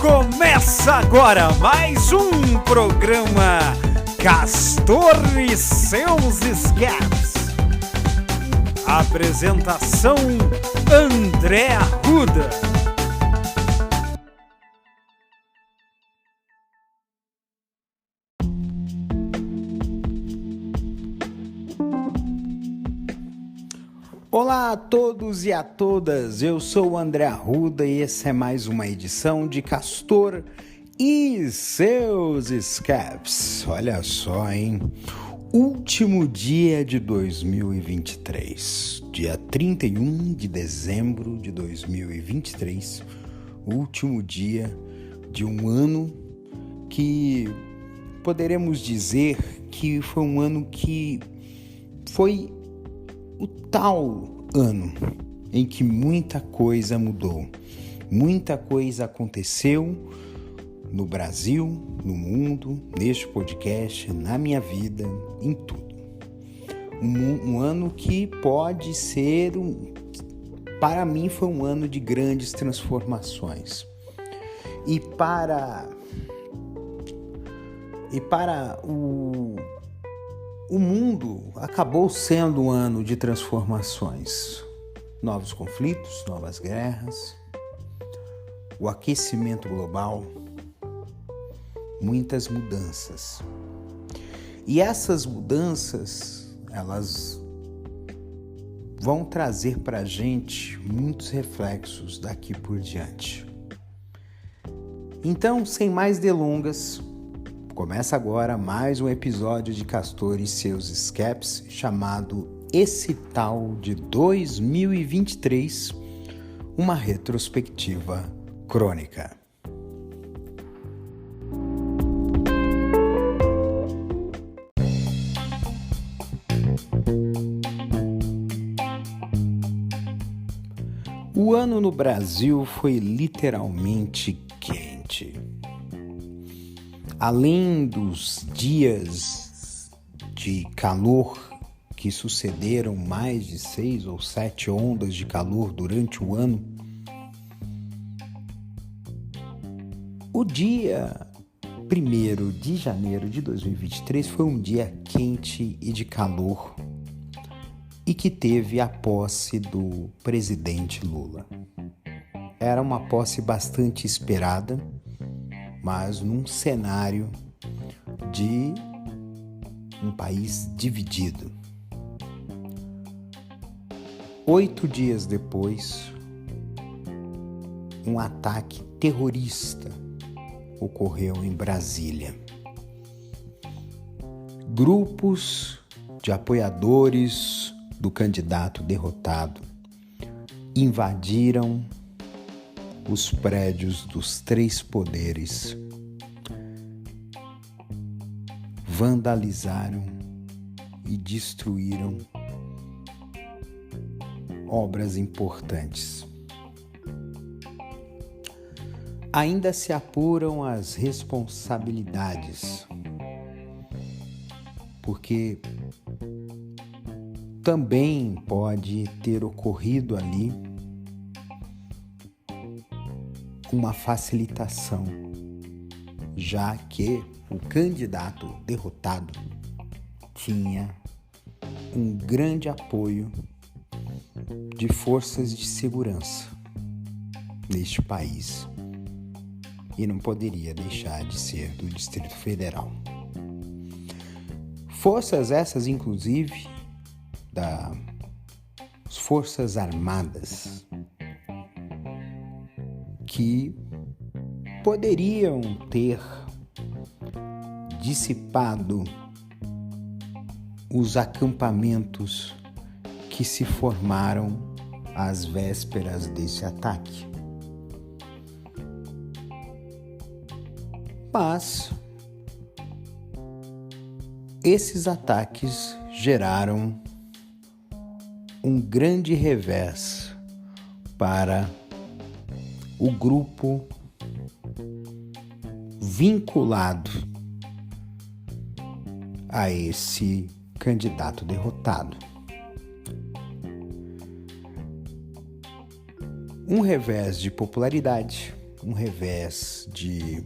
Começa agora mais um programa Castor e seus escapes. Apresentação André Arruda. Olá a todos e a todas, eu sou o André Arruda e essa é mais uma edição de Castor e seus escapes. Olha só, hein? Último dia de 2023, dia 31 de dezembro de 2023, último dia de um ano que poderemos dizer que foi um ano que foi o tal ano em que muita coisa mudou, muita coisa aconteceu no Brasil, no mundo, neste podcast, na minha vida, em tudo. Um ano que pode ser, para mim foi um ano de grandes transformações. E para o mundo acabou sendo um ano de transformações. Novos conflitos, novas guerras, o aquecimento global, muitas mudanças. E essas mudanças, elas vão trazer para a gente muitos reflexos daqui por diante. Então, sem mais delongas, começa agora mais um episódio de Castor e seus escapes, chamado Esse Tal de 2023, uma retrospectiva crônica. O ano no Brasil foi literalmente quente. Além dos dias de calor que sucederam mais de 6 ou 7 ondas de calor durante o ano, o dia 1º de janeiro de 2023 foi um dia quente e de calor e que teve a posse do presidente Lula. Era uma posse bastante esperada, mas num cenário de um país dividido. 8 dias depois, um ataque terrorista ocorreu em Brasília. Grupos de apoiadores do candidato derrotado invadiram os prédios dos 3 poderes, vandalizaram e destruíram obras importantes. Ainda se apuram as responsabilidades, porque também pode ter ocorrido ali uma facilitação, já que o candidato derrotado tinha um grande apoio de forças de segurança neste país e não poderia deixar de ser do Distrito Federal. Forças essas, inclusive, das Forças Armadas, que poderiam ter dissipado os acampamentos que se formaram às vésperas desse ataque. Mas esses ataques geraram um grande revés para o grupo vinculado a esse candidato derrotado. Um revés de popularidade, um revés de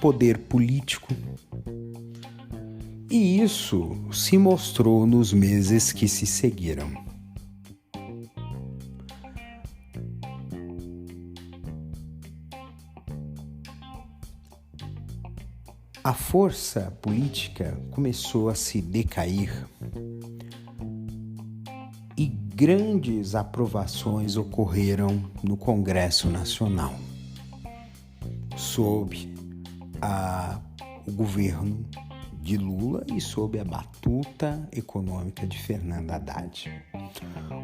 poder político, e isso se mostrou nos meses que se seguiram. A força política começou a se decair e grandes aprovações ocorreram no Congresso Nacional, sob o governo de Lula e sob a batuta econômica de Fernando Haddad.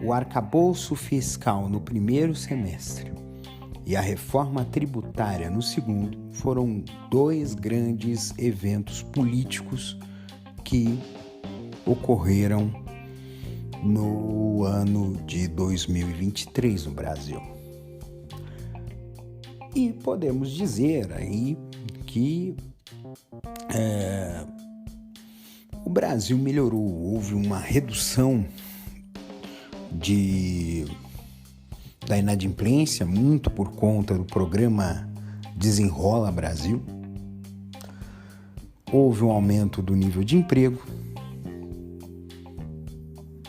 O arcabouço fiscal no primeiro semestre e a reforma tributária no segundo foram dois grandes eventos políticos que ocorreram no ano de 2023 no Brasil. E podemos dizer aí que o Brasil melhorou, houve uma redução da inadimplência, muito por conta do programa Desenrola Brasil. Houve um aumento do nível de emprego,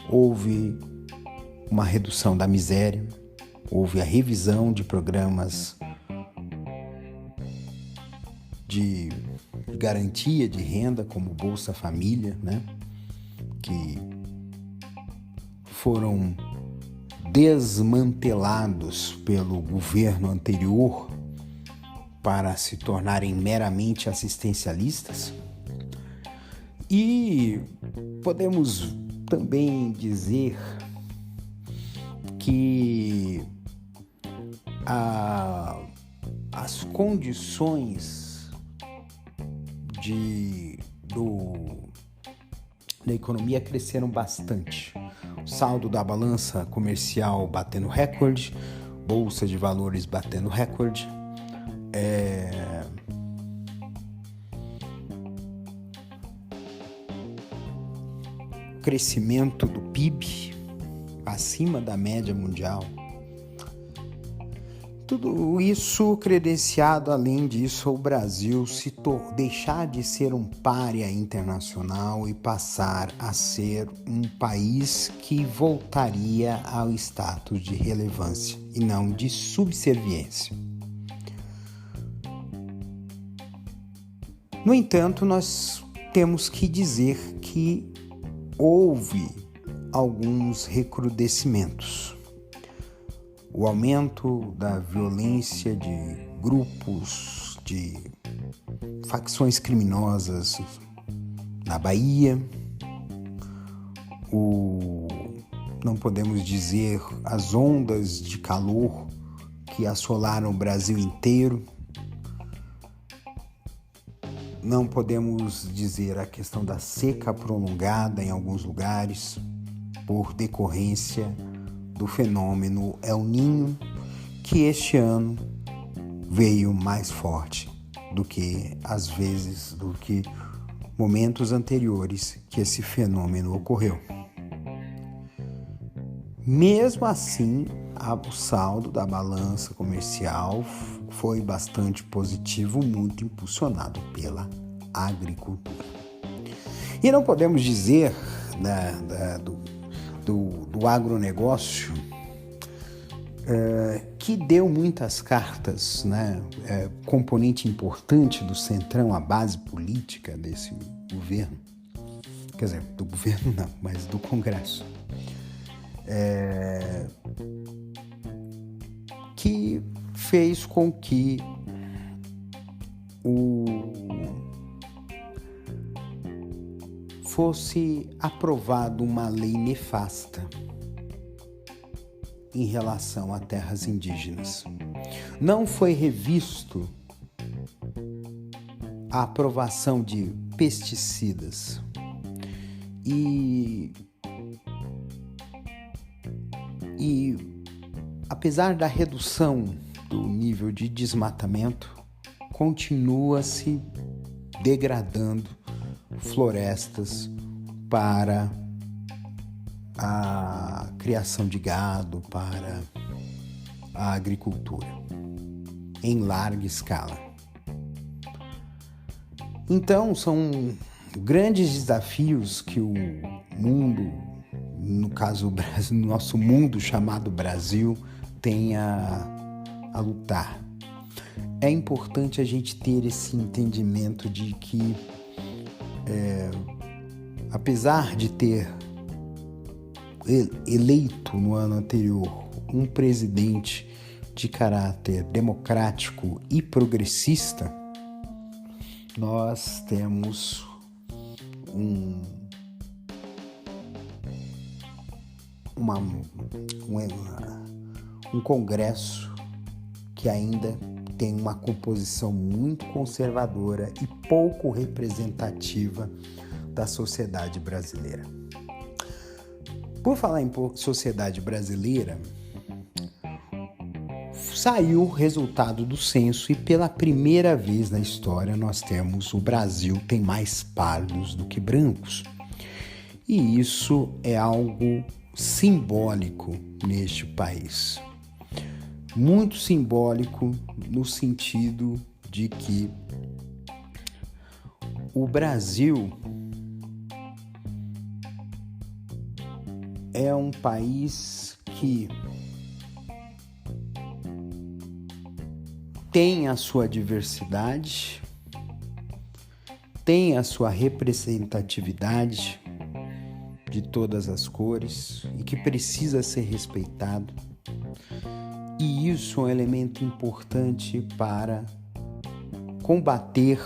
houve uma redução da miséria, houve a revisão de programas de garantia de renda, como Bolsa Família, né? Que foram desmantelados pelo governo anterior para se tornarem meramente assistencialistas. E podemos também dizer que as condições da economia cresceram bastante. O saldo da balança comercial batendo recorde, bolsa de valores batendo recorde, crescimento do PIB acima da média mundial. Tudo isso credenciado, além disso, ao Brasil deixar de ser um pária internacional e passar a ser um país que voltaria ao status de relevância e não de subserviência. No entanto, nós temos que dizer que houve alguns recrudescimentos. O aumento da violência de grupos, de facções criminosas na Bahia, não podemos dizer as ondas de calor que assolaram o Brasil inteiro, não podemos dizer a questão da seca prolongada em alguns lugares por decorrência do fenômeno El Niño, que este ano veio mais forte do que momentos anteriores que esse fenômeno ocorreu. Mesmo assim, o saldo da balança comercial foi bastante positivo, muito impulsionado pela agricultura. E não podemos dizer do agronegócio que deu muitas cartas, né? Componente importante do Centrão, a base política desse governo. Quer dizer, do governo não, mas do Congresso. Que fez com que fosse aprovada uma lei nefasta em relação a terras indígenas. Não foi revisto a aprovação de pesticidas e apesar da redução do nível de desmatamento, continua se degradando florestas para a criação de gado, para a agricultura em larga escala. Então, são grandes desafios que o mundo, no caso o Brasil, nosso mundo chamado Brasil, tem a lutar. É importante a gente ter esse entendimento de que, apesar de ter eleito no ano anterior um presidente de caráter democrático e progressista, nós temos um Congresso que ainda tem uma composição muito conservadora e pouco representativa da sociedade brasileira. Por falar em sociedade brasileira, saiu o resultado do censo e pela primeira vez na história nós temos o Brasil tem mais pardos do que brancos. E isso é algo simbólico neste país. Muito simbólico no sentido de que o Brasil é um país que tem a sua diversidade, tem a sua representatividade de todas as cores e que precisa ser respeitado. E isso é um elemento importante para combater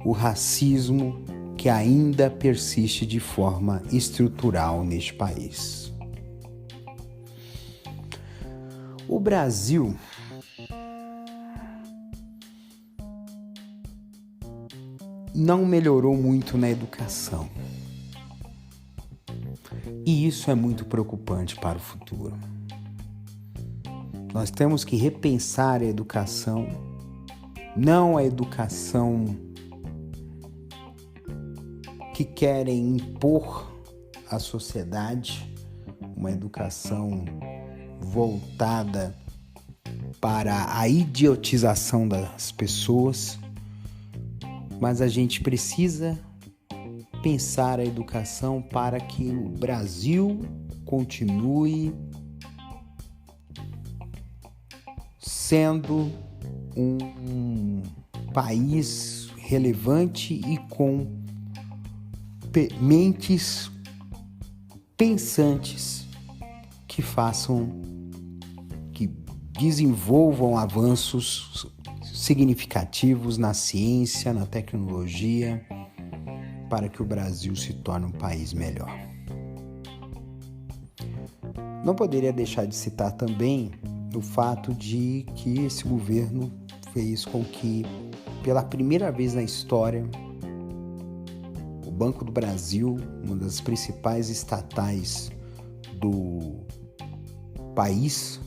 o racismo que ainda persiste de forma estrutural neste país. O Brasil não melhorou muito na educação. E isso é muito preocupante para o futuro. Nós temos que repensar a educação, não a educação que querem impor à sociedade, uma educação voltada para a idiotização das pessoas, mas a gente precisa pensar a educação para que o Brasil continue sendo um país relevante e com mentes pensantes que desenvolvam avanços significativos na ciência, na tecnologia, para que o Brasil se torne um país melhor. Não poderia deixar de citar também o fato de que esse governo fez com que, pela primeira vez na história, o Banco do Brasil, uma das principais estatais do país,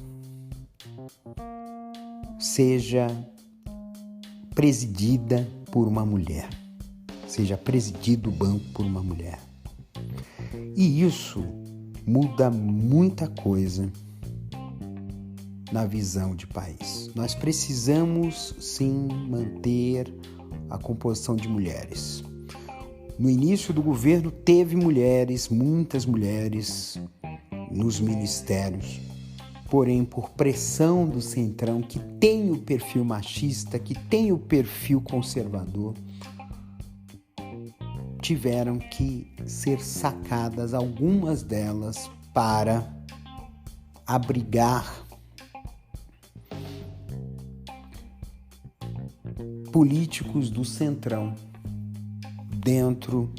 seja presidida por uma mulher, seja presidido o banco por uma mulher. E isso muda muita coisa na visão de país. Nós precisamos, sim, manter a composição de mulheres. No início do governo teve mulheres, muitas mulheres nos ministérios, porém por pressão do Centrão, que tem o perfil machista, que tem o perfil conservador, tiveram que ser sacadas algumas delas para abrigar políticos do Centrão dentro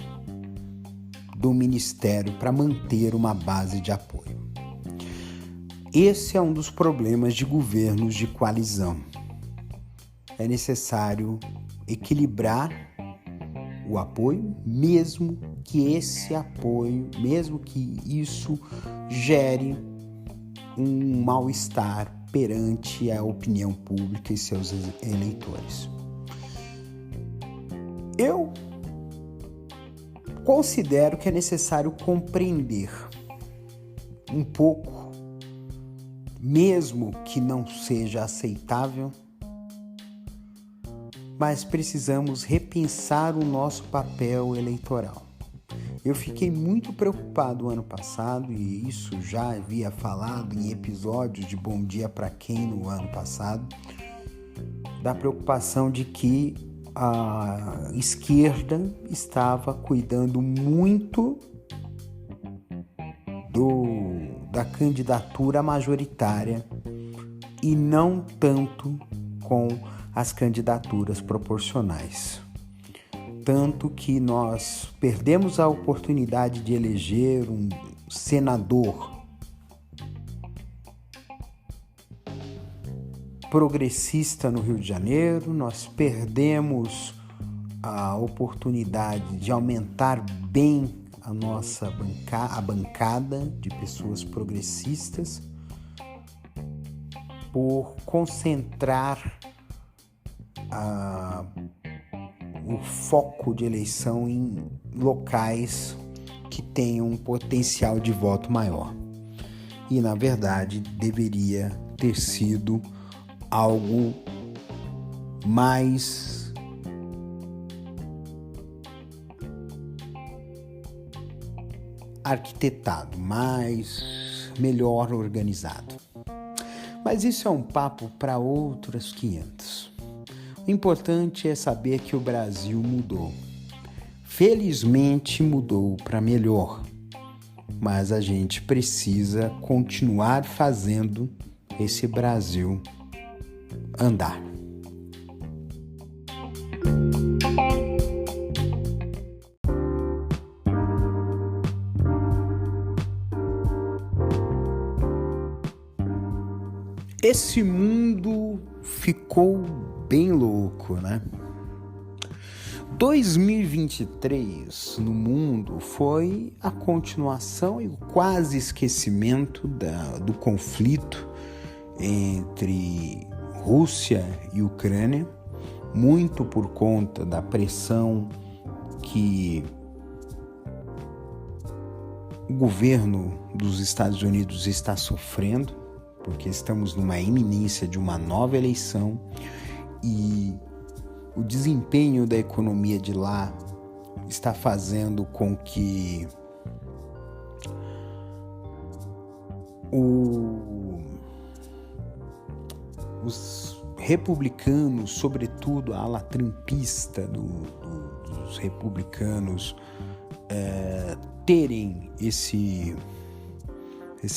do ministério para manter uma base de apoio. Esse é um dos problemas de governos de coalizão. É necessário equilibrar o apoio, mesmo que esse apoio, mesmo que isso gere um mal-estar perante a opinião pública e seus eleitores. Eu considero que é necessário compreender um pouco mesmo que não seja aceitável, mas precisamos repensar o nosso papel eleitoral. Eu fiquei muito preocupado ano passado, e isso já havia falado em episódios de Bom Dia Pra Quem no ano passado, da preocupação de que a esquerda estava cuidando muito da candidatura majoritária e não tanto com as candidaturas proporcionais. Tanto que nós perdemos a oportunidade de eleger um senador progressista no Rio de Janeiro, nós perdemos a oportunidade de aumentar bem a nossa bancada de pessoas progressistas por concentrar o foco de eleição em locais que tenham um potencial de voto maior. E, na verdade, deveria ter sido algo mais arquitetado, melhor organizado. Mas isso é um papo para outros 500. O importante é saber que o Brasil mudou. Felizmente mudou para melhor, mas a gente precisa continuar fazendo esse Brasil andar. Esse mundo ficou bem louco, né? 2023 no mundo foi a continuação e o quase esquecimento do conflito entre Rússia e Ucrânia, muito por conta da pressão que o governo dos Estados Unidos está sofrendo, porque estamos numa iminência de uma nova eleição e o desempenho da economia de lá está fazendo com que os republicanos, sobretudo a ala trumpista dos republicanos, terem esse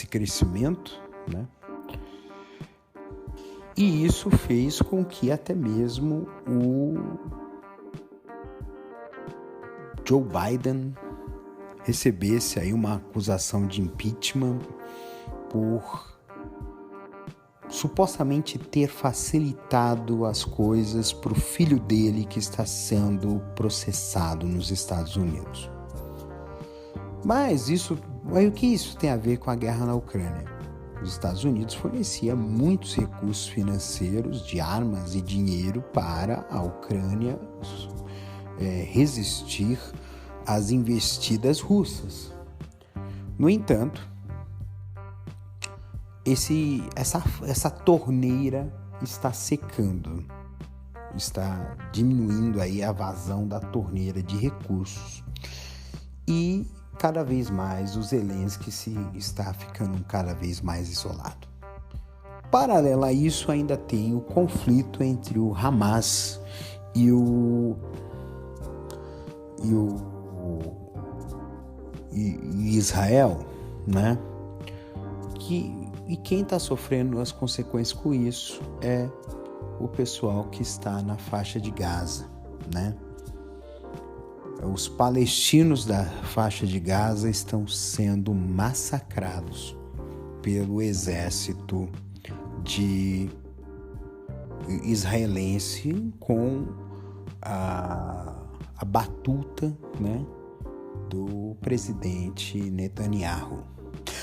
crescimento, né? E isso fez com que até mesmo o Joe Biden recebesse aí uma acusação de impeachment por supostamente ter facilitado as coisas para o filho dele que está sendo processado nos Estados Unidos. Mas o que isso tem a ver com a guerra na Ucrânia? Os Estados Unidos fornecia muitos recursos financeiros de armas e dinheiro para a Ucrânia resistir às investidas russas. No entanto, essa torneira está secando, está diminuindo aí a vazão da torneira de recursos e cada vez mais o Zelensky está ficando cada vez mais isolado. Paralelo a isso, ainda tem o conflito entre o Hamas e Israel, né? E quem está sofrendo as consequências com isso é o pessoal que está na faixa de Gaza, né? Os palestinos da faixa de Gaza estão sendo massacrados pelo exército israelense com a batuta, né, do presidente Netanyahu.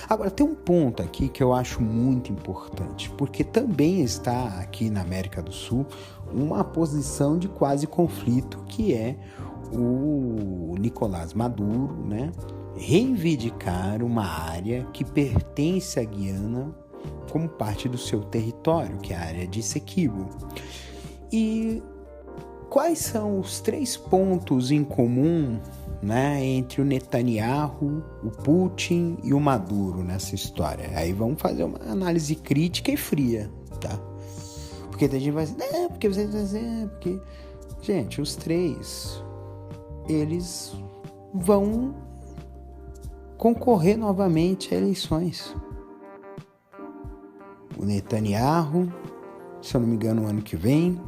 Agora, tem um ponto aqui que eu acho muito importante, porque também está aqui na América do Sul uma posição de quase conflito, que é o Nicolás Maduro, né, reivindicar uma área que pertence à Guiana como parte do seu território, que é a área de Essequibo. E quais são os 3 pontos em comum, né, entre o Netanyahu, o Putin e o Maduro nessa história? Aí vamos fazer uma análise crítica e fria, tá? Porque a gente vai dizer, porque você vai dizer, porque... Gente, os 3, eles vão concorrer novamente a eleições. O Netanyahu, se eu não me engano, o ano que vem.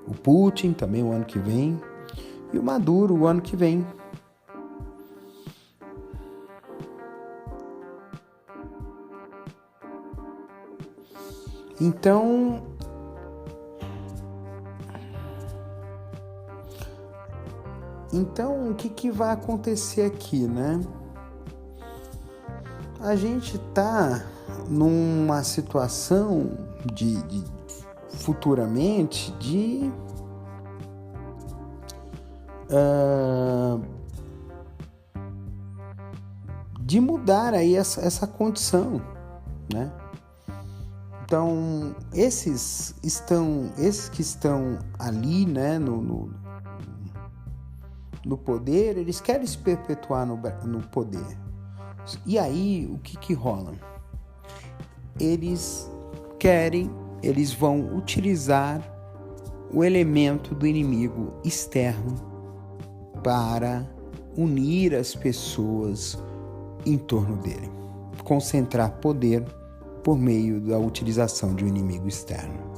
O Putin também o ano que vem. E o Maduro o ano que vem. Então, o que vai acontecer aqui, né? A gente tá numa situação de futuramente de mudar aí essa condição, né? Então, esses que estão ali, né, no poder, eles querem se perpetuar no poder. E aí, o que rola? Eles vão utilizar o elemento do inimigo externo para unir as pessoas em torno dele, concentrar poder por meio da utilização de um inimigo externo.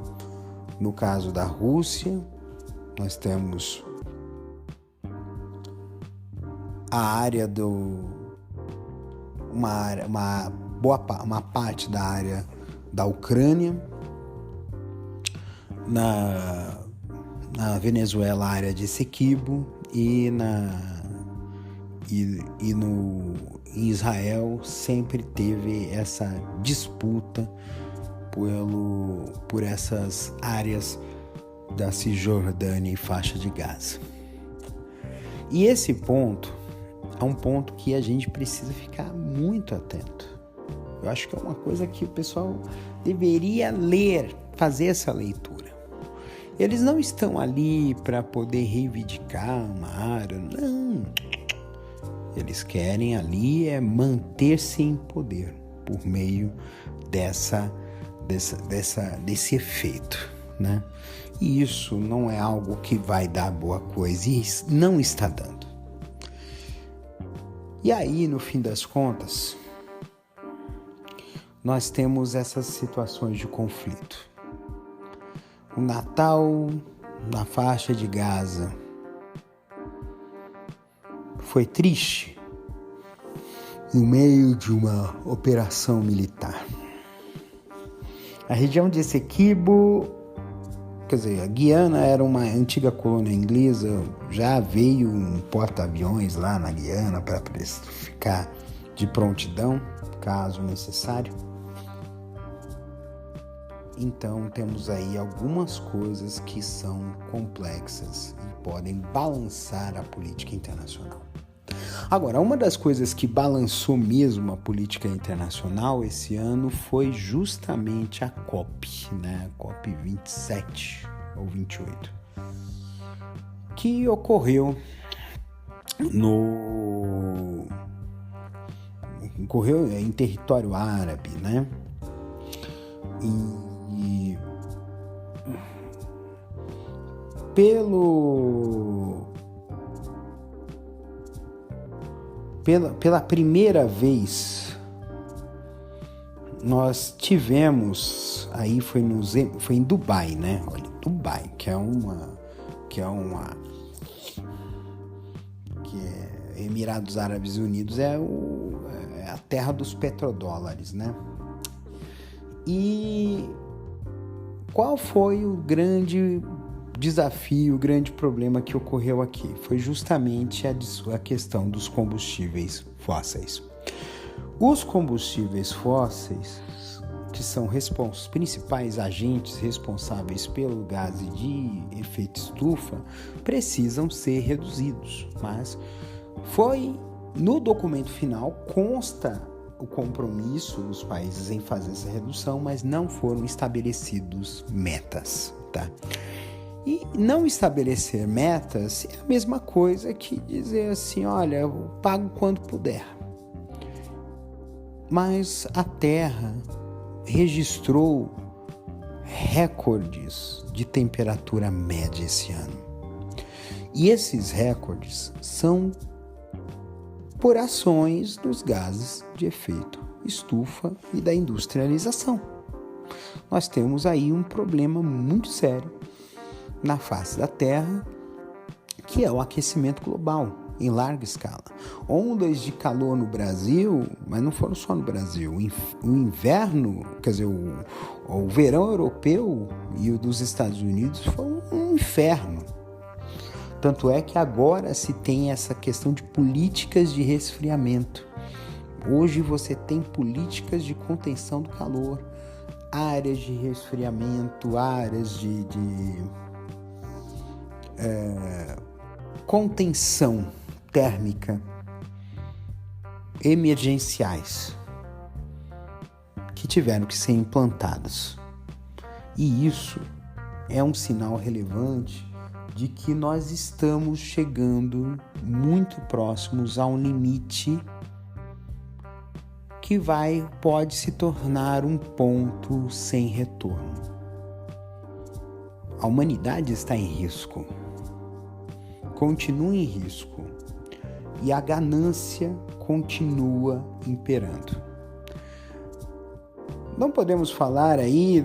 No caso da Rússia, nós temos a área uma parte da área da Ucrânia, na Venezuela, a área de Essequibo, e em Israel sempre teve essa disputa por essas áreas da Cisjordânia e faixa de Gaza. E esse ponto é um ponto que a gente precisa ficar muito atento. Eu acho que é uma coisa que o pessoal deveria ler, fazer essa leitura. Eles não estão ali para poder reivindicar uma área, não. Eles querem ali manter-se em poder por meio desse efeito, né? E isso não é algo que vai dar boa coisa, e não está dando. E aí, no fim das contas, nós temos essas situações de conflito. O Natal na faixa de Gaza foi triste no meio de uma operação militar. A região de Essequibo, quer dizer, a Guiana era uma antiga colônia inglesa, já veio um porta-aviões lá na Guiana para ficar de prontidão, caso necessário. Então, temos aí algumas coisas que são complexas e podem balançar a política internacional. Agora, uma das coisas que balançou mesmo a política internacional esse ano foi justamente a COP, né? A COP 27 ou 28, que ocorreu em território árabe, né? E pela primeira vez nós tivemos, aí foi em Dubai, né? Olha, Dubai, que é Emirados Árabes Unidos, é a terra dos petrodólares, né? E qual foi o grande desafio, o grande problema que ocorreu aqui? Foi justamente a questão dos combustíveis fósseis. Os combustíveis fósseis, que são os principais agentes responsáveis pelo gás de efeito estufa, precisam ser reduzidos, mas no documento final consta o compromisso dos países em fazer essa redução, mas não foram estabelecidos metas, tá? E não estabelecer metas é a mesma coisa que dizer assim, olha, eu pago quando puder. Mas a Terra registrou recordes de temperatura média esse ano. E esses recordes são por ações dos gases de efeito estufa e da industrialização. Nós temos aí um problema muito sério na face da Terra, que é o aquecimento global em larga escala. Ondas de calor no Brasil, mas não foram só no Brasil. O inverno, quer dizer, o verão europeu e o dos Estados Unidos foi um inferno. Tanto é que agora se tem essa questão de políticas de resfriamento. Hoje você tem políticas de contenção do calor, áreas de resfriamento, áreas de contenção térmica emergenciais que tiveram que ser implantadas. E isso é um sinal relevante de que nós estamos chegando muito próximos a um limite que pode se tornar um ponto sem retorno. A humanidade está em risco, continua em risco, e a ganância continua imperando. Não podemos falar aí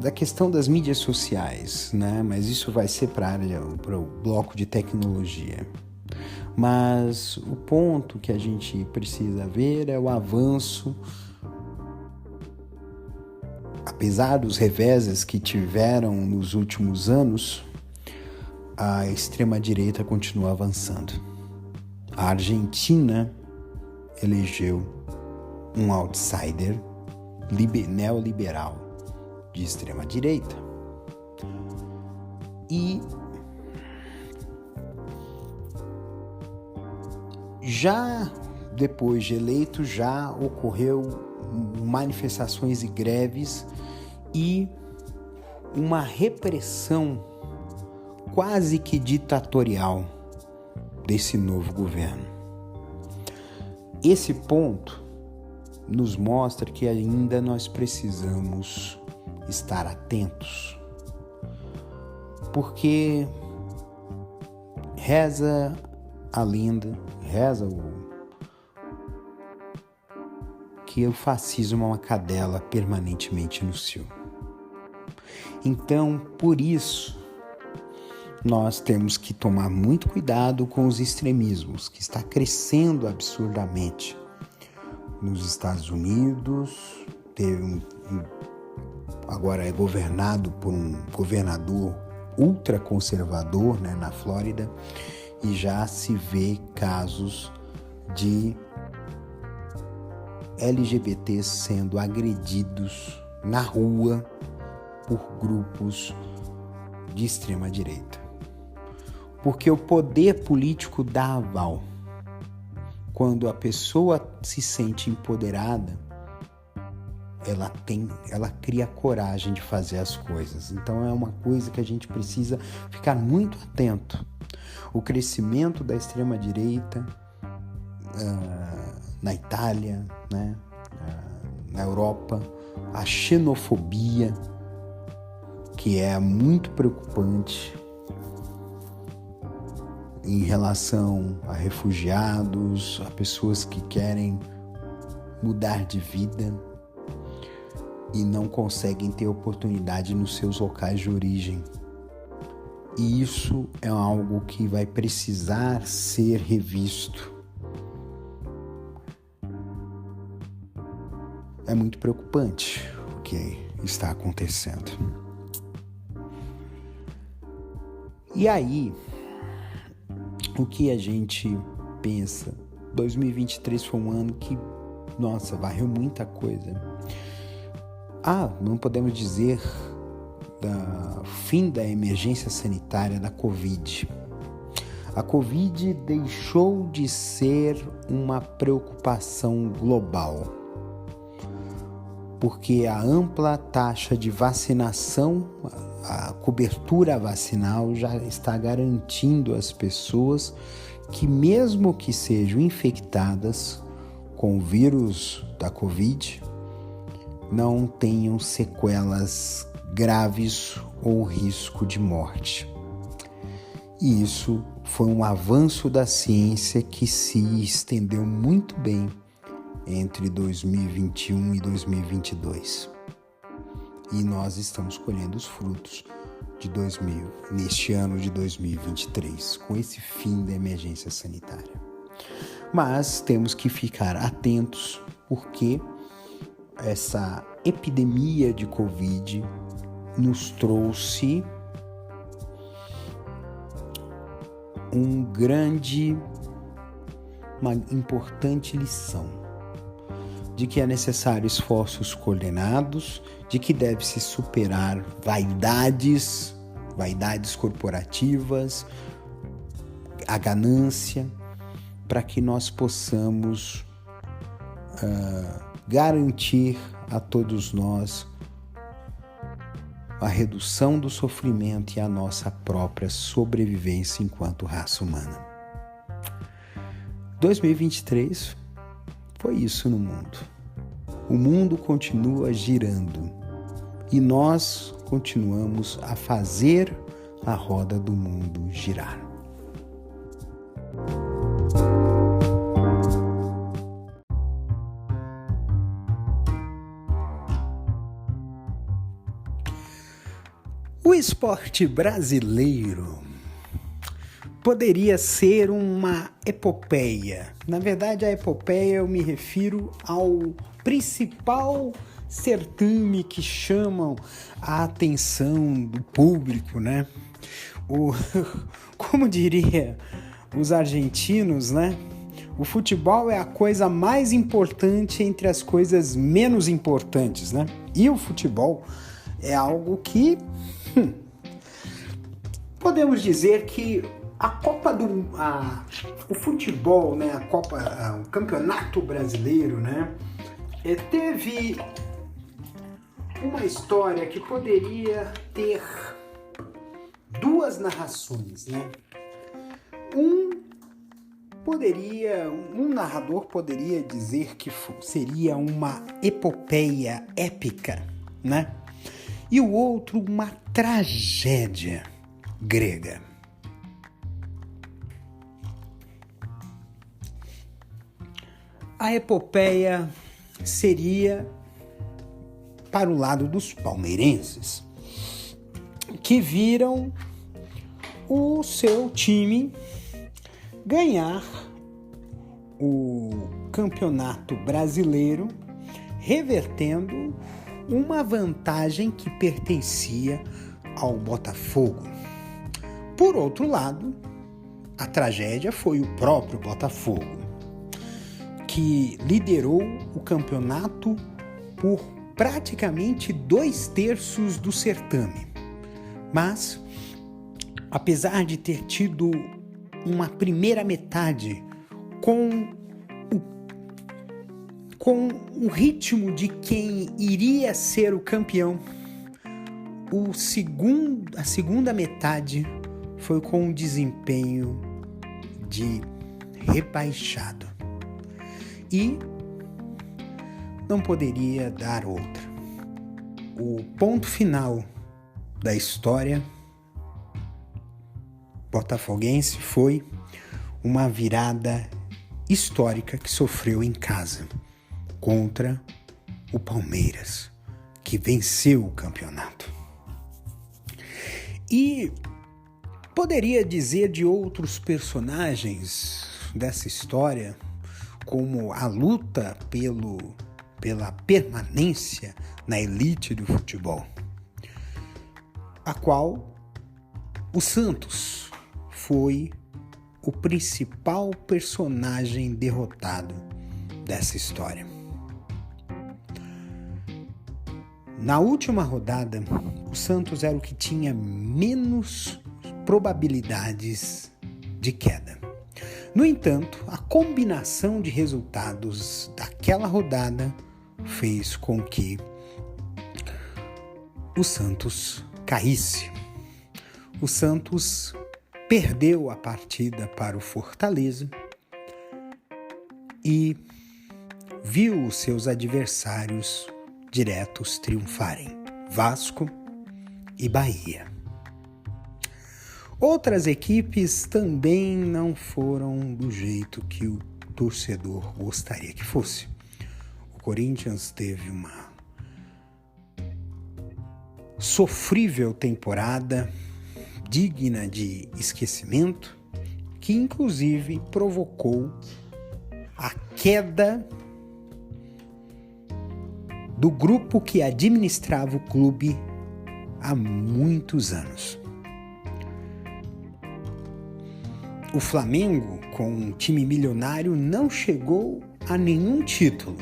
da questão das mídias sociais, né? Mas isso vai ser para o bloco de tecnologia. Mas o ponto que a gente precisa ver é o avanço, apesar dos reveses que tiveram nos últimos anos, a extrema-direita continua avançando. A Argentina elegeu um outsider neoliberal de extrema-direita. E já depois de eleito, já ocorreu manifestações e greves e uma repressão quase que ditatorial desse novo governo. Esse ponto nos mostra que ainda nós precisamos estar atentos, porque reza a lenda, que o fascismo é uma cadela permanentemente no cio. Então, por isso, nós temos que tomar muito cuidado com os extremismos, que está crescendo absurdamente. Nos Estados Unidos, agora é governado por um governador ultraconservador, né, na Flórida, e já se vê casos de LGBTs sendo agredidos na rua por grupos de extrema direita. Porque o poder político dá aval. Quando a pessoa se sente empoderada, ela cria coragem de fazer as coisas. Então é uma coisa que a gente precisa ficar muito atento. O crescimento da extrema-direita na Itália, né, na Europa, a xenofobia, que é muito preocupante em relação a refugiados, a pessoas que querem mudar de vida e não conseguem ter oportunidade nos seus locais de origem. E isso é algo que vai precisar ser revisto. É muito preocupante o que está acontecendo. E aí, o que a gente pensa? 2023 foi um ano que, varreu muita coisa. Não podemos dizer do fim da emergência sanitária da Covid. A Covid deixou de ser uma preocupação global. porque a ampla taxa de vacinação, a cobertura vacinal já está garantindo às pessoas que, mesmo que sejam infectadas com o vírus da Covid, não tenham sequelas graves ou risco de morte. E isso foi um avanço da ciência que se estendeu muito bem entre 2021 e 2022. E nós estamos colhendo os frutos neste ano de 2023, com esse fim da emergência sanitária. Mas temos que ficar atentos, porque essa epidemia de Covid nos trouxe uma importante lição de que é necessário esforços coordenados, de que deve-se superar vaidades corporativas, a ganância, para que nós possamos garantir a todos nós a redução do sofrimento e a nossa própria sobrevivência enquanto raça humana. 2023 foi isso no mundo. O mundo continua girando e nós continuamos a fazer a roda do mundo girar. O esporte brasileiro poderia ser uma epopeia. Na verdade, a epopeia eu me refiro ao principal certame que chamam a atenção do público, né? Como diria os argentinos, né? O futebol é a coisa mais importante entre as coisas menos importantes, né? E o futebol é algo que podemos dizer que o futebol, né, o Campeonato Brasileiro, né, teve uma história que poderia ter duas narrações, né? Um narrador poderia dizer que seria uma epopeia épica, né? E o outro uma tragédia grega. A epopeia seria para o lado dos palmeirenses, que viram o seu time ganhar o Campeonato Brasileiro, revertendo uma vantagem que pertencia ao Botafogo. Por outro lado, a tragédia foi o próprio Botafogo, que liderou o campeonato por praticamente 2/3 do certame. Mas, apesar de ter tido uma primeira metade com o ritmo de quem iria ser o campeão, a segunda metade foi com um desempenho de rebaixado. E não poderia dar outra. O ponto final da história botafoguense foi uma virada histórica que sofreu em casa contra o Palmeiras, que venceu o campeonato. E poderia dizer de outros personagens dessa história, como a luta pela permanência na elite do futebol, a qual o Santos foi o principal personagem derrotado dessa história. Na última rodada, o Santos era o que tinha menos probabilidades de queda. No entanto, a combinação de resultados daquela rodada fez com que o Santos caísse. O Santos perdeu a partida para o Fortaleza e viu os seus adversários diretos triunfarem, Vasco e Bahia. Outras equipes também não foram do jeito que o torcedor gostaria que fosse. O Corinthians teve uma sofrível temporada, digna de esquecimento, que inclusive provocou a queda do grupo que administrava o clube há muitos anos. O Flamengo, com um time milionário, não chegou a nenhum título.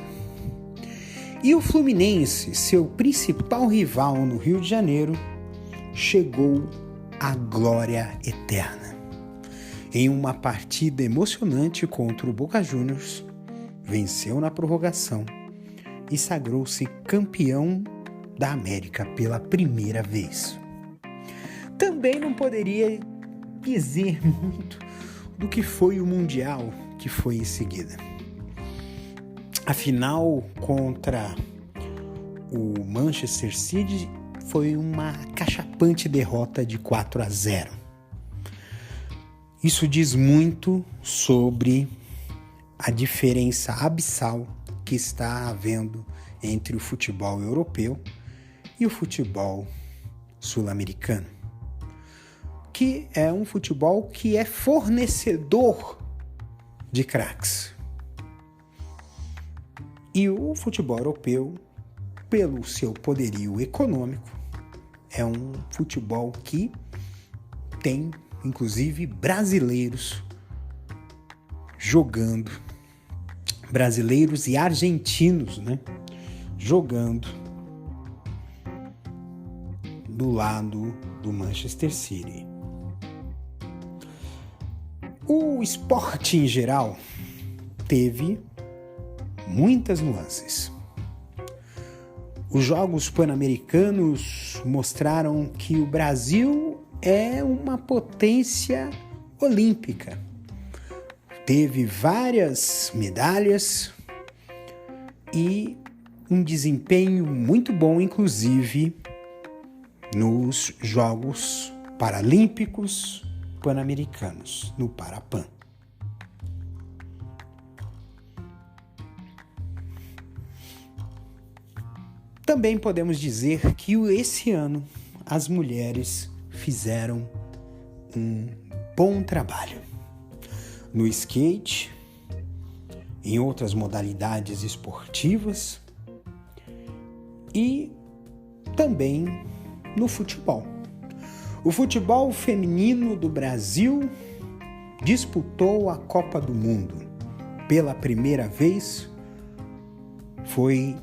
E o Fluminense, seu principal rival no Rio de Janeiro, chegou à glória eterna. Em uma partida emocionante contra o Boca Juniors, venceu na prorrogação e sagrou-se campeão da América pela primeira vez. Também não poderia dizer muito do que foi o Mundial que foi em seguida. A final contra o Manchester City foi uma acachapante derrota de 4-0. Isso diz muito sobre a diferença abissal que está havendo entre o futebol europeu e o futebol sul-americano, que é um futebol que é fornecedor de craques. E o futebol europeu, pelo seu poderio econômico, é um futebol que tem, inclusive, brasileiros jogando, brasileiros e argentinos, jogando do lado do Manchester City. O esporte em geral teve muitas nuances. Os Jogos Pan-Americanos mostraram que o Brasil é uma potência olímpica. Teve várias medalhas e um desempenho muito bom, inclusive nos Jogos Paralímpicos Pan-Americanos, no Parapan. Também podemos dizer que esse ano as mulheres fizeram um bom trabalho. No skate, em outras modalidades esportivas e também no futebol. O futebol feminino do Brasil disputou a Copa do Mundo. Pela primeira vez, foi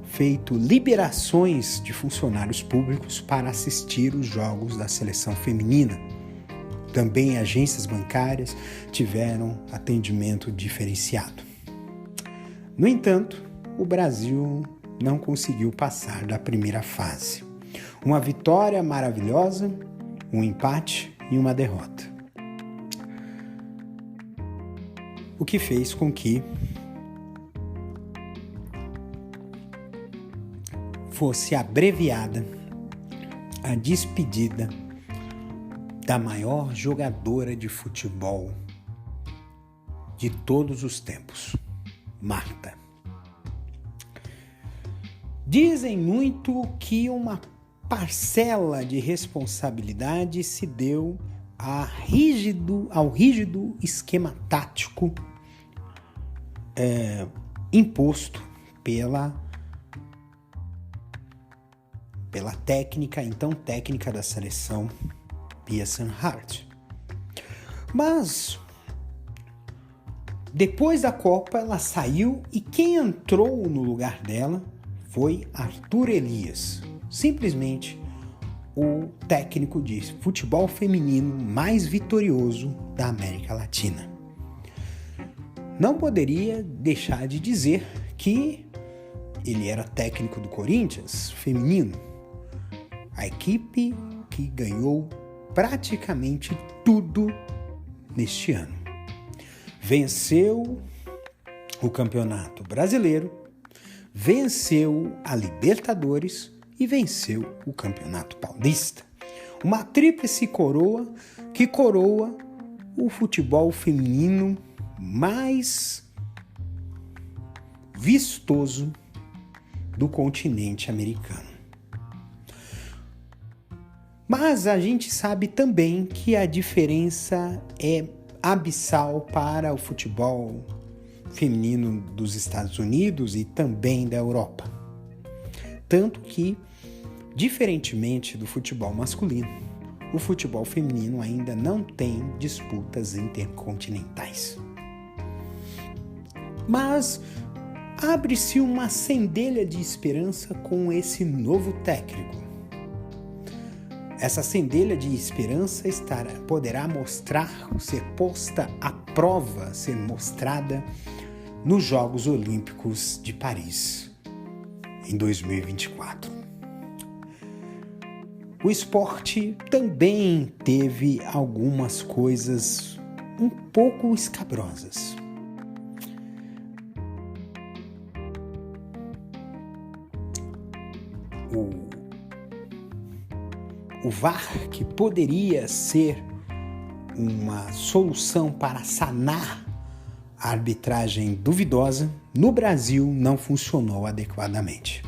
feito liberações de funcionários públicos para assistir os jogos da seleção feminina. Também agências bancárias tiveram atendimento diferenciado. No entanto, o Brasil não conseguiu passar da primeira fase. Uma vitória maravilhosa, um empate e uma derrota. O que fez com que fosse abreviada a despedida da maior jogadora de futebol de todos os tempos, Marta. Dizem muito que uma parcela de responsabilidade se deu ao rígido esquema tático imposto pela técnica da seleção, Pia Sundhage. Mas depois da Copa ela saiu e quem entrou no lugar dela foi Arthur Elias, simplesmente o técnico de futebol feminino mais vitorioso da América Latina. Não poderia deixar de dizer que ele era técnico do Corinthians, feminino, a equipe que ganhou praticamente tudo neste ano. Venceu o Campeonato Brasileiro, venceu a Libertadores e venceu o Campeonato Paulista. Uma tríplice coroa que coroa o futebol feminino mais vistoso do continente americano. Mas a gente sabe também que a diferença é abissal para o futebol feminino dos Estados Unidos e também da Europa. Tanto que, diferentemente do futebol masculino, o futebol feminino ainda não tem disputas intercontinentais. Mas abre-se uma centelha de esperança com esse novo técnico. Essa centelha de esperança poderá ser posta à prova, ser mostrada nos Jogos Olímpicos de Paris, em 2024. O esporte também teve algumas coisas um pouco escabrosas. O VAR, que poderia ser uma solução para sanar a arbitragem duvidosa, no Brasil não funcionou adequadamente.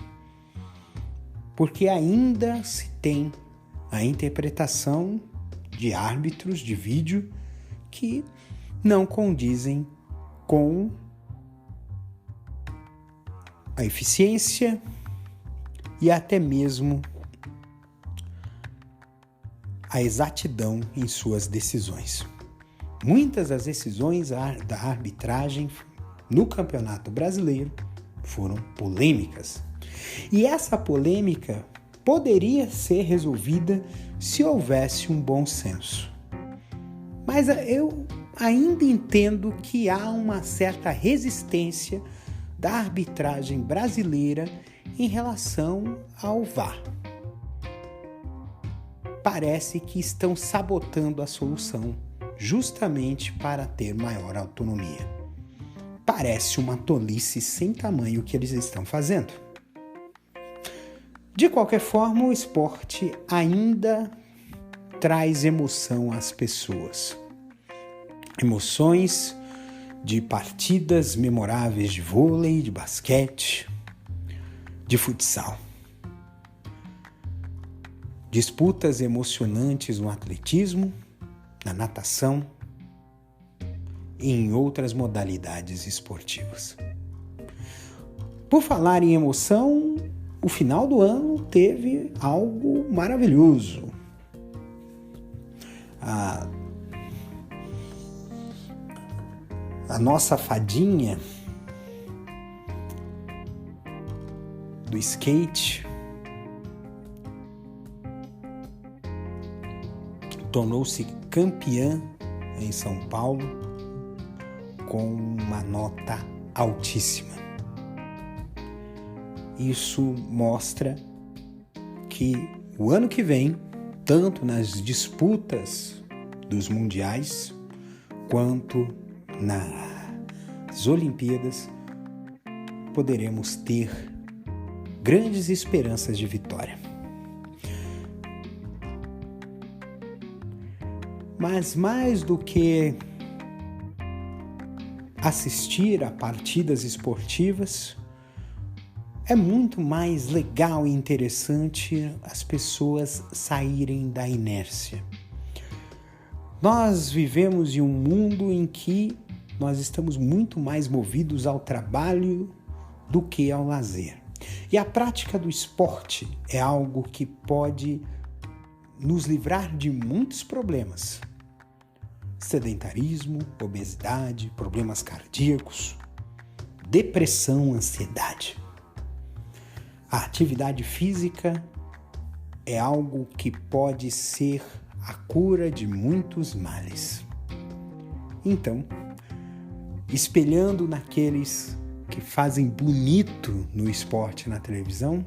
Porque ainda se tem a interpretação de árbitros de vídeo que não condizem com a eficiência e até mesmo a exatidão em suas decisões. Muitas das decisões da arbitragem no Campeonato Brasileiro foram polêmicas. E essa polêmica poderia ser resolvida se houvesse um bom senso. Mas eu ainda entendo que há uma certa resistência da arbitragem brasileira em relação ao VAR. Parece que estão sabotando a solução justamente para ter maior autonomia. Parece uma tolice sem tamanho que eles estão fazendo. De qualquer forma, o esporte ainda traz emoção às pessoas. Emoções de partidas memoráveis de vôlei, de basquete, de futsal. Disputas emocionantes no atletismo, na natação e em outras modalidades esportivas. Por falar em emoção, o final do ano teve algo maravilhoso. A nossa fadinha do skate tornou-se campeã em São Paulo com uma nota altíssima. Isso mostra que o ano que vem, tanto nas disputas dos mundiais quanto nas Olimpíadas, poderemos ter grandes esperanças de vitória. Mas mais do que assistir a partidas esportivas, é muito mais legal e interessante as pessoas saírem da inércia. Nós vivemos em um mundo em que nós estamos muito mais movidos ao trabalho do que ao lazer. E a prática do esporte é algo que pode nos livrar de muitos problemas. Sedentarismo, obesidade, problemas cardíacos, depressão, ansiedade. A atividade física é algo que pode ser a cura de muitos males. Então, espelhando naqueles que fazem bonito no esporte na televisão,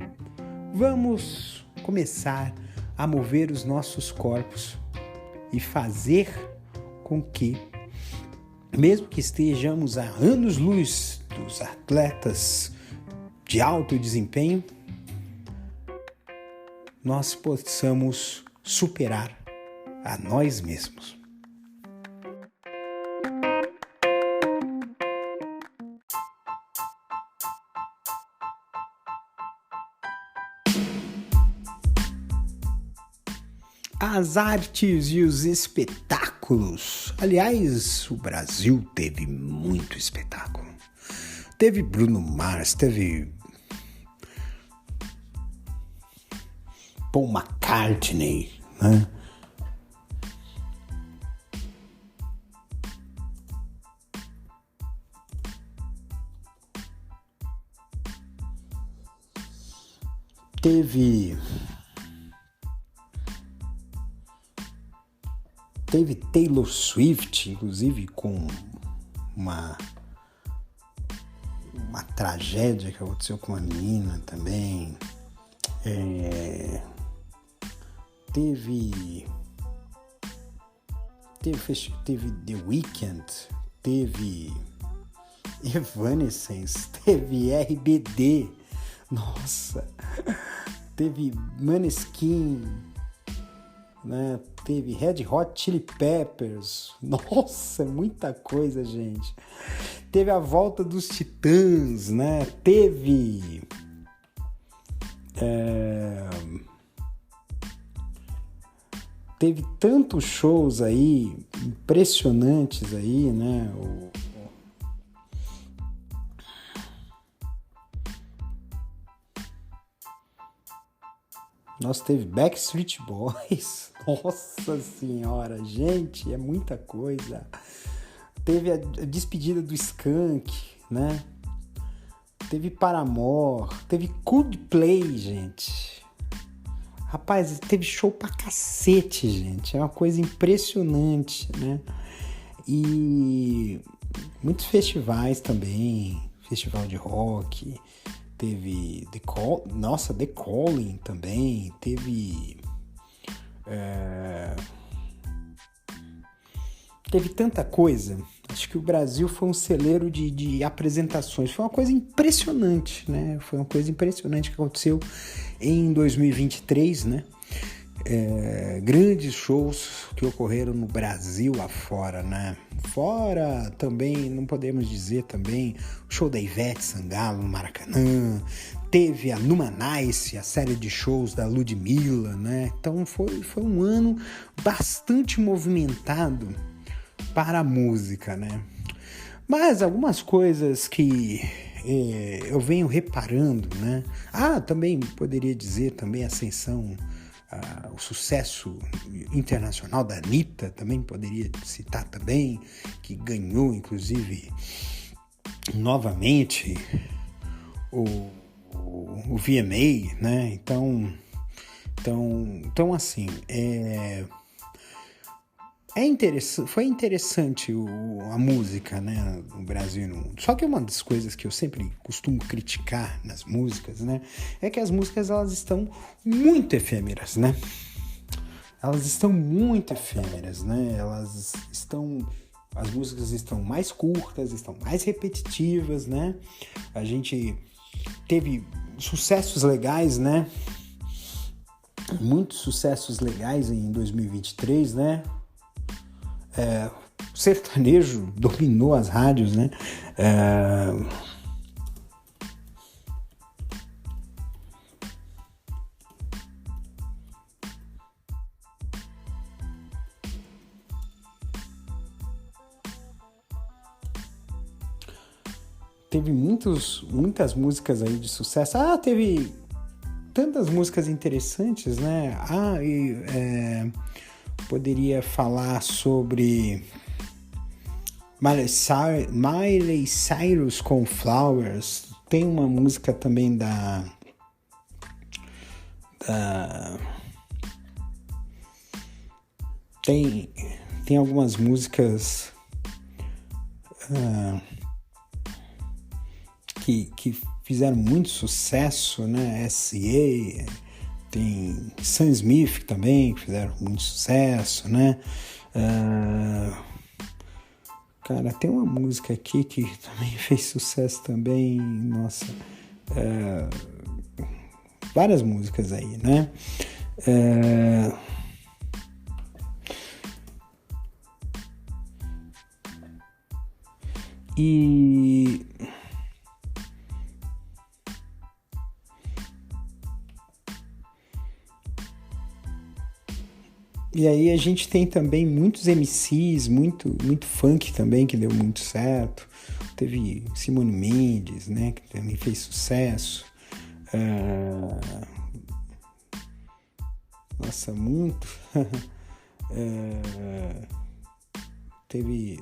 vamos começar a mover os nossos corpos e fazer com que, mesmo que estejamos a anos-luz dos atletas de alto desempenho, nós possamos superar a nós mesmos. As artes e os espetáculos. Aliás, o Brasil teve muito espetáculo. Teve Bruno Mars, teve Paul McCartney, né? Teve Taylor Swift, inclusive com uma tragédia que aconteceu com uma menina também. Teve The Weeknd, teve Evanescence, teve RBD, nossa, teve Maneskin, né? Teve Red Hot Chili Peppers, nossa, muita coisa, gente. Teve a volta dos Titãs, né? Teve tantos shows aí impressionantes aí, né? Nós teve Backstreet Boys, nossa senhora, gente, é muita coisa. Teve a despedida do Skank, né? Teve Paramore, teve Coldplay, gente. Rapaz, teve show pra cacete, gente. É uma coisa impressionante, né? E muitos festivais também, festival de rock. Teve The Calling também, teve tanta coisa. Acho que o Brasil foi um celeiro de apresentações. Foi uma coisa impressionante, né? Foi uma coisa impressionante que aconteceu em 2023, né? Grandes shows que ocorreram no Brasil afora, né? Fora também, não podemos dizer também, o show da Ivete Sangalo no Maracanã, teve a Numanice, a série de shows da Ludmilla, né? Então foi um ano bastante movimentado para a música, né? Mas algumas coisas que eu venho reparando, né? Também poderia dizer também a ascensão, o sucesso internacional da Anitta, também poderia citar também, que ganhou inclusive novamente o VMA, né? Então assim, foi interessante a música, né, no Brasil e no mundo. Só que uma das coisas que eu sempre costumo criticar nas músicas, né, é que as músicas elas estão muito efêmeras, né? Elas estão muito efêmeras, né? As músicas estão mais curtas, estão mais repetitivas, né? A gente teve sucessos legais, né? Muitos sucessos legais em 2023, né? O sertanejo dominou as rádios, né? Teve muitas músicas aí de sucesso. Teve tantas músicas interessantes, né? Poderia falar sobre Miley Cyrus com Flowers. Tem uma música também tem algumas músicas que fizeram muito sucesso, né? S.A., tem Sam Smith também, que fizeram muito sucesso, né? Cara, tem uma música aqui que também fez sucesso também, nossa, várias músicas aí, né? E aí a gente tem também muitos MCs, muito funk também, que deu muito certo. Teve Simone Mendes, né, que também fez sucesso. Nossa, muito. Teve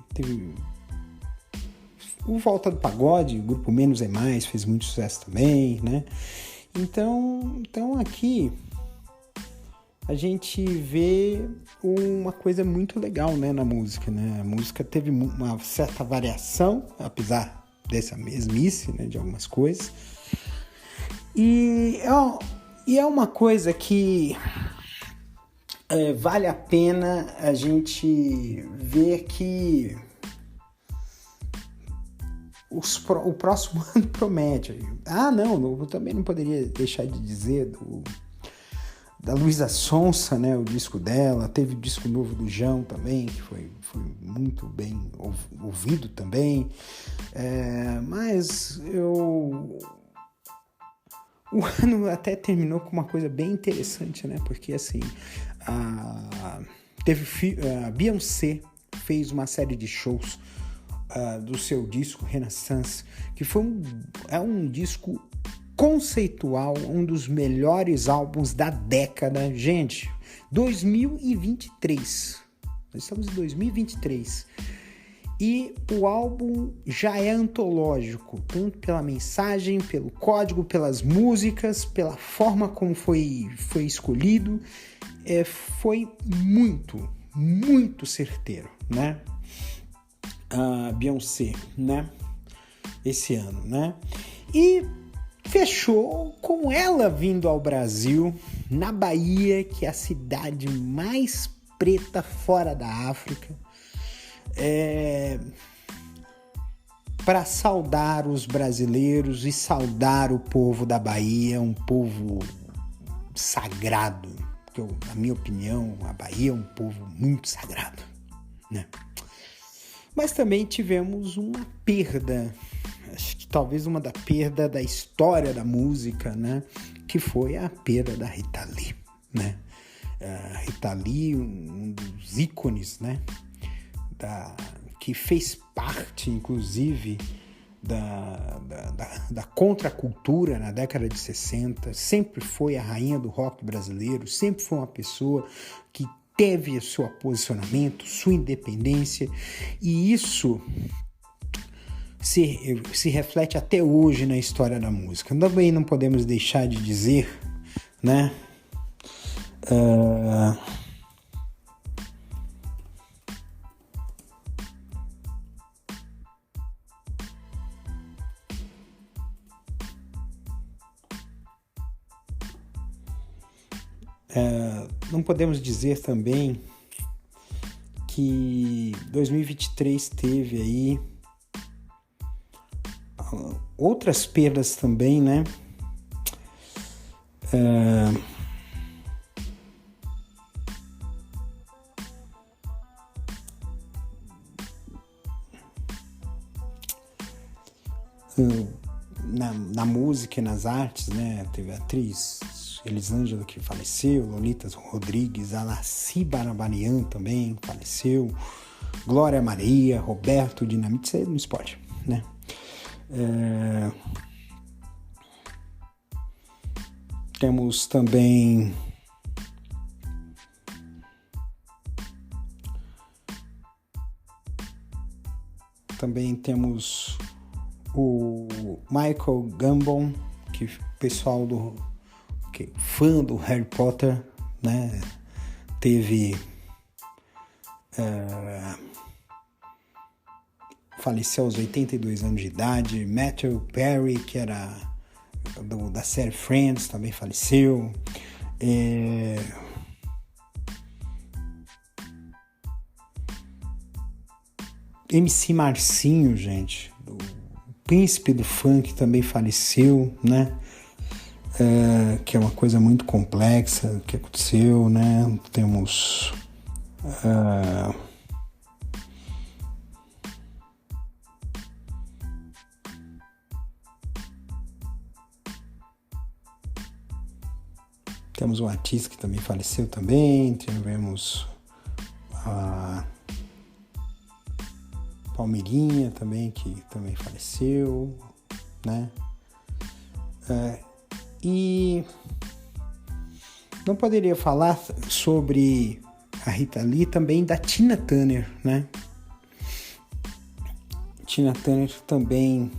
o Volta do Pagode, o grupo Menos é Mais, fez muito sucesso também, né? Então aqui a gente vê uma coisa muito legal, né, na música, né? A música teve uma certa variação, apesar dessa mesmice, né, de algumas coisas. E é uma coisa que vale a pena a gente ver que o próximo ano promete. Eu também não poderia deixar de dizer da Luísa Sonza, né, o disco dela. Teve o disco novo do Jão também, que foi muito bem ouvido também. Mas o ano até terminou com uma coisa bem interessante, né? Porque assim, a Beyoncé fez uma série de shows do seu disco Renaissance, que foi um disco conceitual, um dos melhores álbuns da década. Gente, 2023. Nós estamos em 2023. E o álbum já é antológico, tanto pela mensagem, pelo código, pelas músicas, pela forma como foi escolhido. Foi muito, muito certeiro, né? A Beyoncé, né? Esse ano, né? E fechou com ela vindo ao Brasil, na Bahia, que é a cidade mais preta fora da África, para saudar os brasileiros e saudar o povo da Bahia, um povo sagrado. Porque, na minha opinião, a Bahia é um povo muito sagrado, né? Mas também tivemos uma perda, acho que talvez uma perda da história da música, né? Que foi a perda da Rita Lee, né? A Rita Lee, um dos ícones, né? Que fez parte, inclusive, da contracultura na década de 60, sempre foi a rainha do rock brasileiro, sempre foi uma pessoa que teve seu posicionamento, sua independência, e isso se reflete até hoje na história da música. Também não podemos deixar de dizer, né? Não podemos dizer também que 2023 teve aí outras perdas também, né? Na música e nas artes, né? Teve a atriz Elisângela, que faleceu, Lolita Rodrigues, Alaci Barabanian também faleceu, Glória Maria, Roberto Dinamite, isso aí no esporte, né? Temos também temos o Michael Gambon, que o pessoal fã do Harry Potter, né, faleceu aos 82 anos de idade. Matthew Perry, que era da série Friends, também faleceu. MC Marcinho, gente, o príncipe do funk, também faleceu, né? Que é uma coisa muito complexa que aconteceu, né? Temos um artista que também faleceu também. Tivemos a Palmeirinha também, que também faleceu, né? E não poderia falar sobre a Rita Lee também da Tina Turner, né? Tina Turner também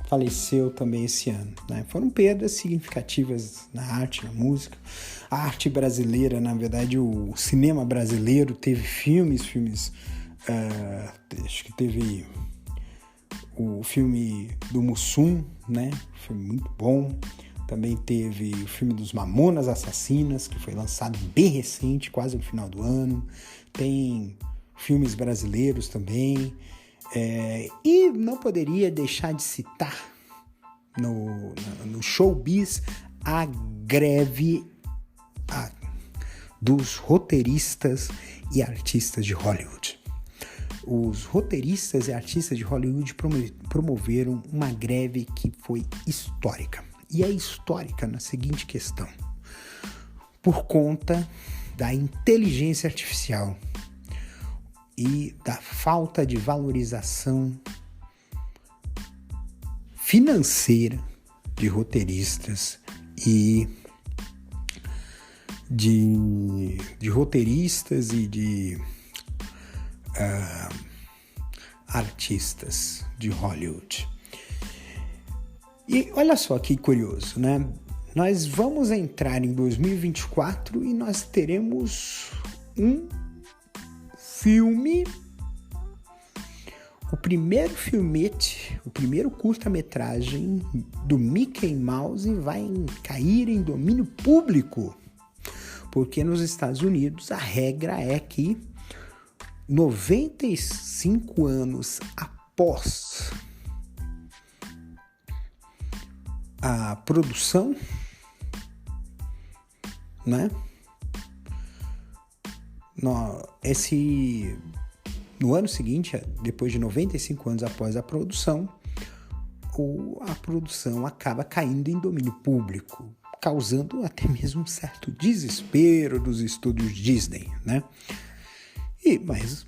faleceu também esse ano, né? Foram perdas significativas na arte, na música. A arte brasileira, na verdade, o cinema brasileiro teve filmes, acho que teve o filme do Mussum, né? Foi muito bom. Também teve o filme dos Mamonas Assassinas, que foi lançado bem recente, quase no final do ano. Tem filmes brasileiros também. E não poderia deixar de citar no showbiz a greve dos roteiristas e artistas de Hollywood. Os roteiristas e artistas de Hollywood promoveram uma greve que foi histórica. E é histórica na seguinte questão: por conta da inteligência artificial e da falta de valorização financeira de roteiristas e de roteiristas e de artistas de Hollywood. E olha só que curioso, né? Nós vamos entrar em 2024 e nós teremos um filme, o primeiro filmete, o primeiro curta-metragem do Mickey Mouse vai cair em domínio público, porque nos Estados Unidos a regra é que 95 anos após a produção, né? No ano seguinte, depois de 95 anos após a produção acaba caindo em domínio público, causando até mesmo um certo desespero dos estúdios Disney, né? Mas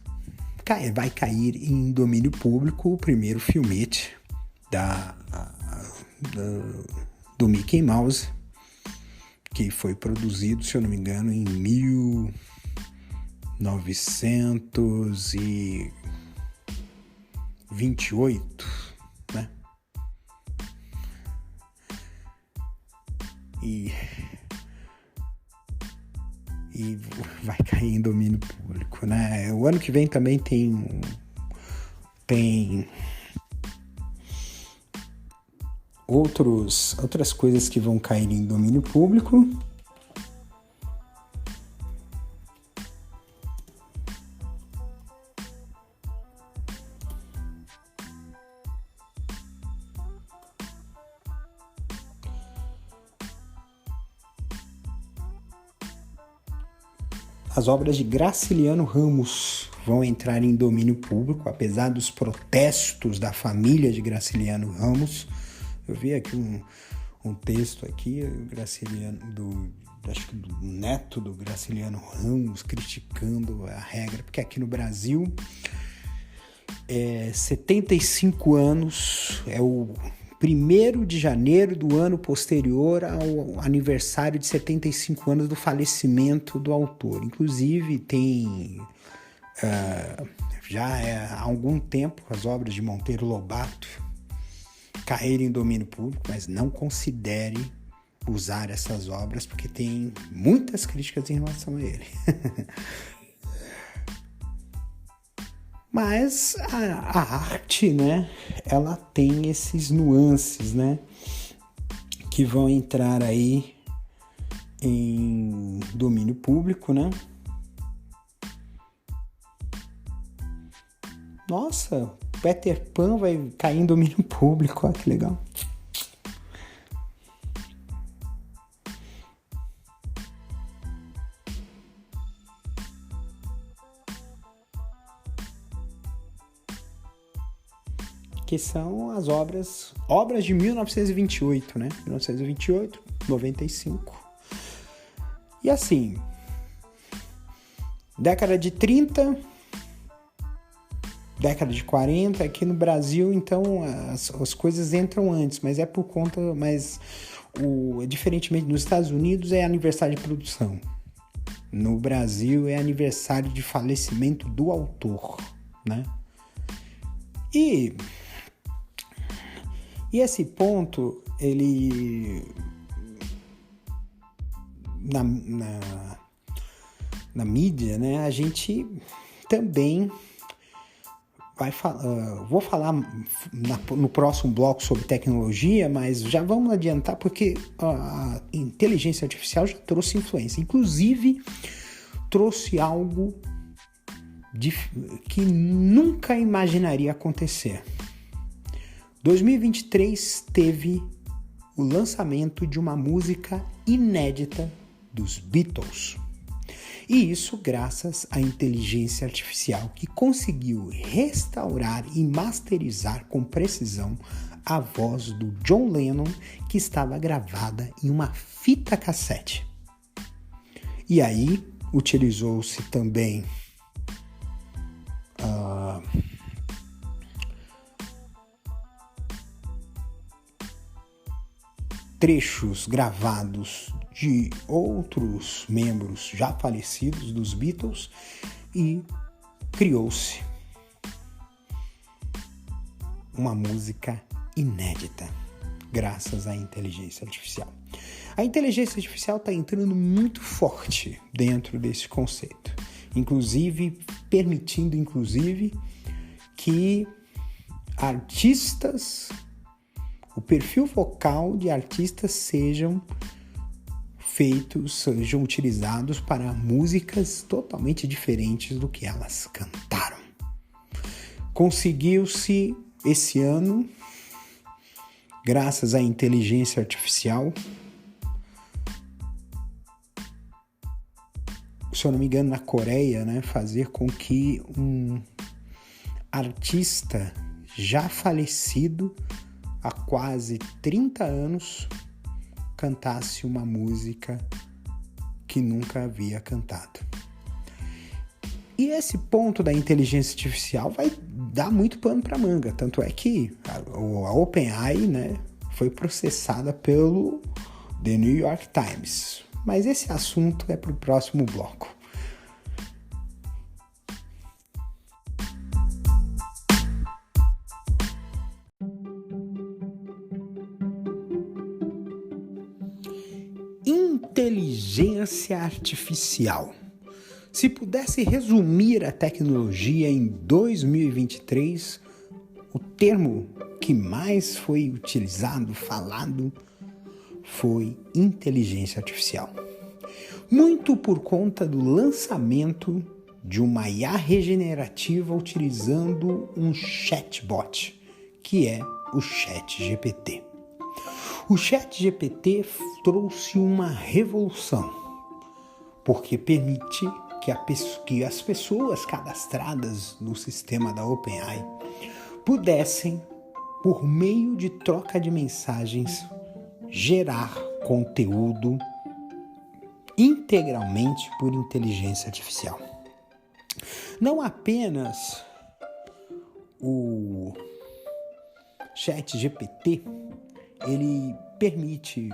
vai cair em domínio público o primeiro filmete do Mickey Mouse, que foi produzido, se eu não me engano, em 1928, né? E vai cair em domínio público, né? O ano que vem também tem outras coisas que vão cair em domínio público. As obras de Graciliano Ramos vão entrar em domínio público, apesar dos protestos da família de Graciliano Ramos. Eu vi aqui um texto aqui, acho que do neto do Graciliano Ramos, criticando a regra, porque aqui no Brasil 75 anos é o 1º de janeiro do ano posterior ao aniversário de 75 anos do falecimento do autor. Inclusive, tem já há algum tempo as obras de Monteiro Lobato caírem em domínio público, mas não considere usar essas obras porque tem muitas críticas em relação a ele. Mas a arte, né, ela tem esses nuances, né, que vão entrar aí em domínio público, né? Nossa, Peter Pan vai cair em domínio público, olha que legal. Que são as obras de 1928, né? 1928, 95. E assim, década de 30, década de 40, aqui no Brasil, então, as coisas entram antes, mas é por conta, diferentemente nos Estados Unidos é aniversário de produção. No Brasil é aniversário de falecimento do autor, né? E esse ponto, ele na mídia, né, a gente também vai vou falar no próximo bloco sobre tecnologia, mas já vamos adiantar porque a inteligência artificial já trouxe influência. Inclusive, trouxe algo que nunca imaginaria acontecer. 2023 teve o lançamento de uma música inédita dos Beatles. E isso graças à inteligência artificial que conseguiu restaurar e masterizar com precisão a voz do John Lennon, que estava gravada em uma fita cassete. E aí utilizou-se também trechos gravados de outros membros já falecidos dos Beatles e criou-se uma música inédita graças à inteligência artificial. A inteligência artificial está entrando muito forte dentro desse conceito, permitindo que o perfil vocal de artistas sejam utilizados para músicas totalmente diferentes do que elas cantaram. Conseguiu-se esse ano, graças à inteligência artificial, se eu não me engano, na Coreia, né, fazer com que um artista já falecido há quase 30 anos cantasse uma música que nunca havia cantado. E esse ponto da inteligência artificial vai dar muito pano para manga, tanto é que a OpenAI, né, foi processada pelo The New York Times. Mas esse assunto é para o próximo bloco. Inteligência artificial. Se pudesse resumir a tecnologia em 2023, o termo que mais foi utilizado, falado, foi inteligência artificial. Muito por conta do lançamento de uma IA regenerativa utilizando um chatbot, que é o ChatGPT. O ChatGPT trouxe uma revolução, porque permite que as pessoas cadastradas no sistema da OpenAI pudessem, por meio de troca de mensagens, gerar conteúdo integralmente por inteligência artificial. Não apenas o ChatGPT, ele permite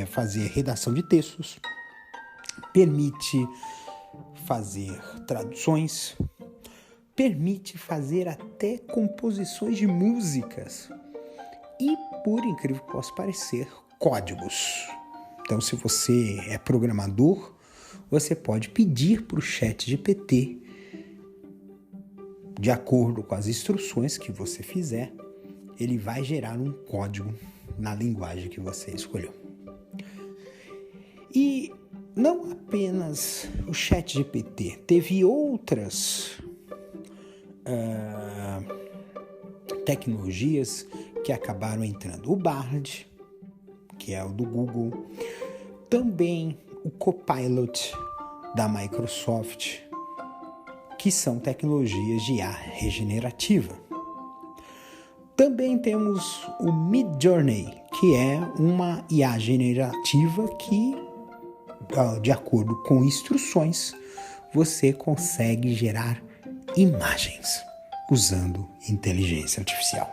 fazer redação de textos, permite fazer traduções, permite fazer até composições de músicas e, por incrível que possa parecer, códigos. Então, se você é programador, você pode pedir para o ChatGPT de acordo com as instruções que você fizer, ele vai gerar um código na linguagem que você escolheu. E não apenas o ChatGPT, teve outras tecnologias que acabaram entrando. O Bard, que é o do Google, também o Copilot da Microsoft, que são tecnologias de IA regenerativa. Também temos o Midjourney, que é uma IA generativa que, de acordo com instruções, você consegue gerar imagens usando inteligência artificial.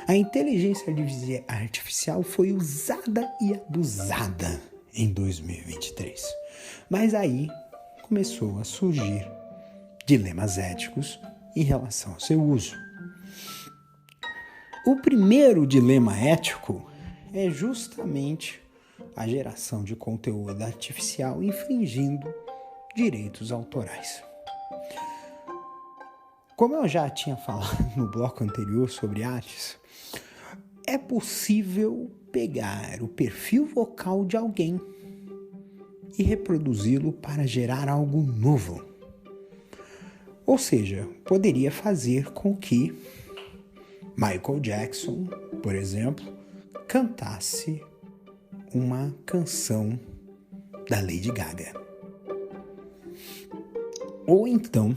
A inteligência artificial foi usada e abusada em 2023, mas aí começou a surgir dilemas éticos em relação ao seu uso. O primeiro dilema ético é justamente a geração de conteúdo artificial infringindo direitos autorais. Como eu já tinha falado no bloco anterior sobre artes, é possível pegar o perfil vocal de alguém e reproduzi-lo para gerar algo novo. Ou seja, poderia fazer com que Michael Jackson, por exemplo, cantasse uma canção da Lady Gaga. Ou então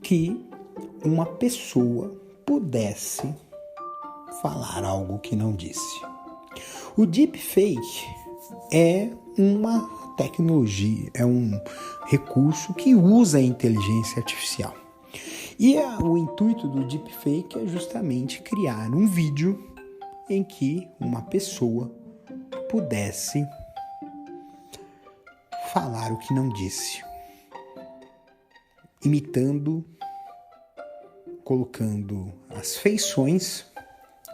que uma pessoa pudesse falar algo que não disse. O deepfake é uma tecnologia, é um recurso que usa a inteligência artificial. E o intuito do deepfake é justamente criar um vídeo em que uma pessoa pudesse falar o que não disse, imitando, colocando as feições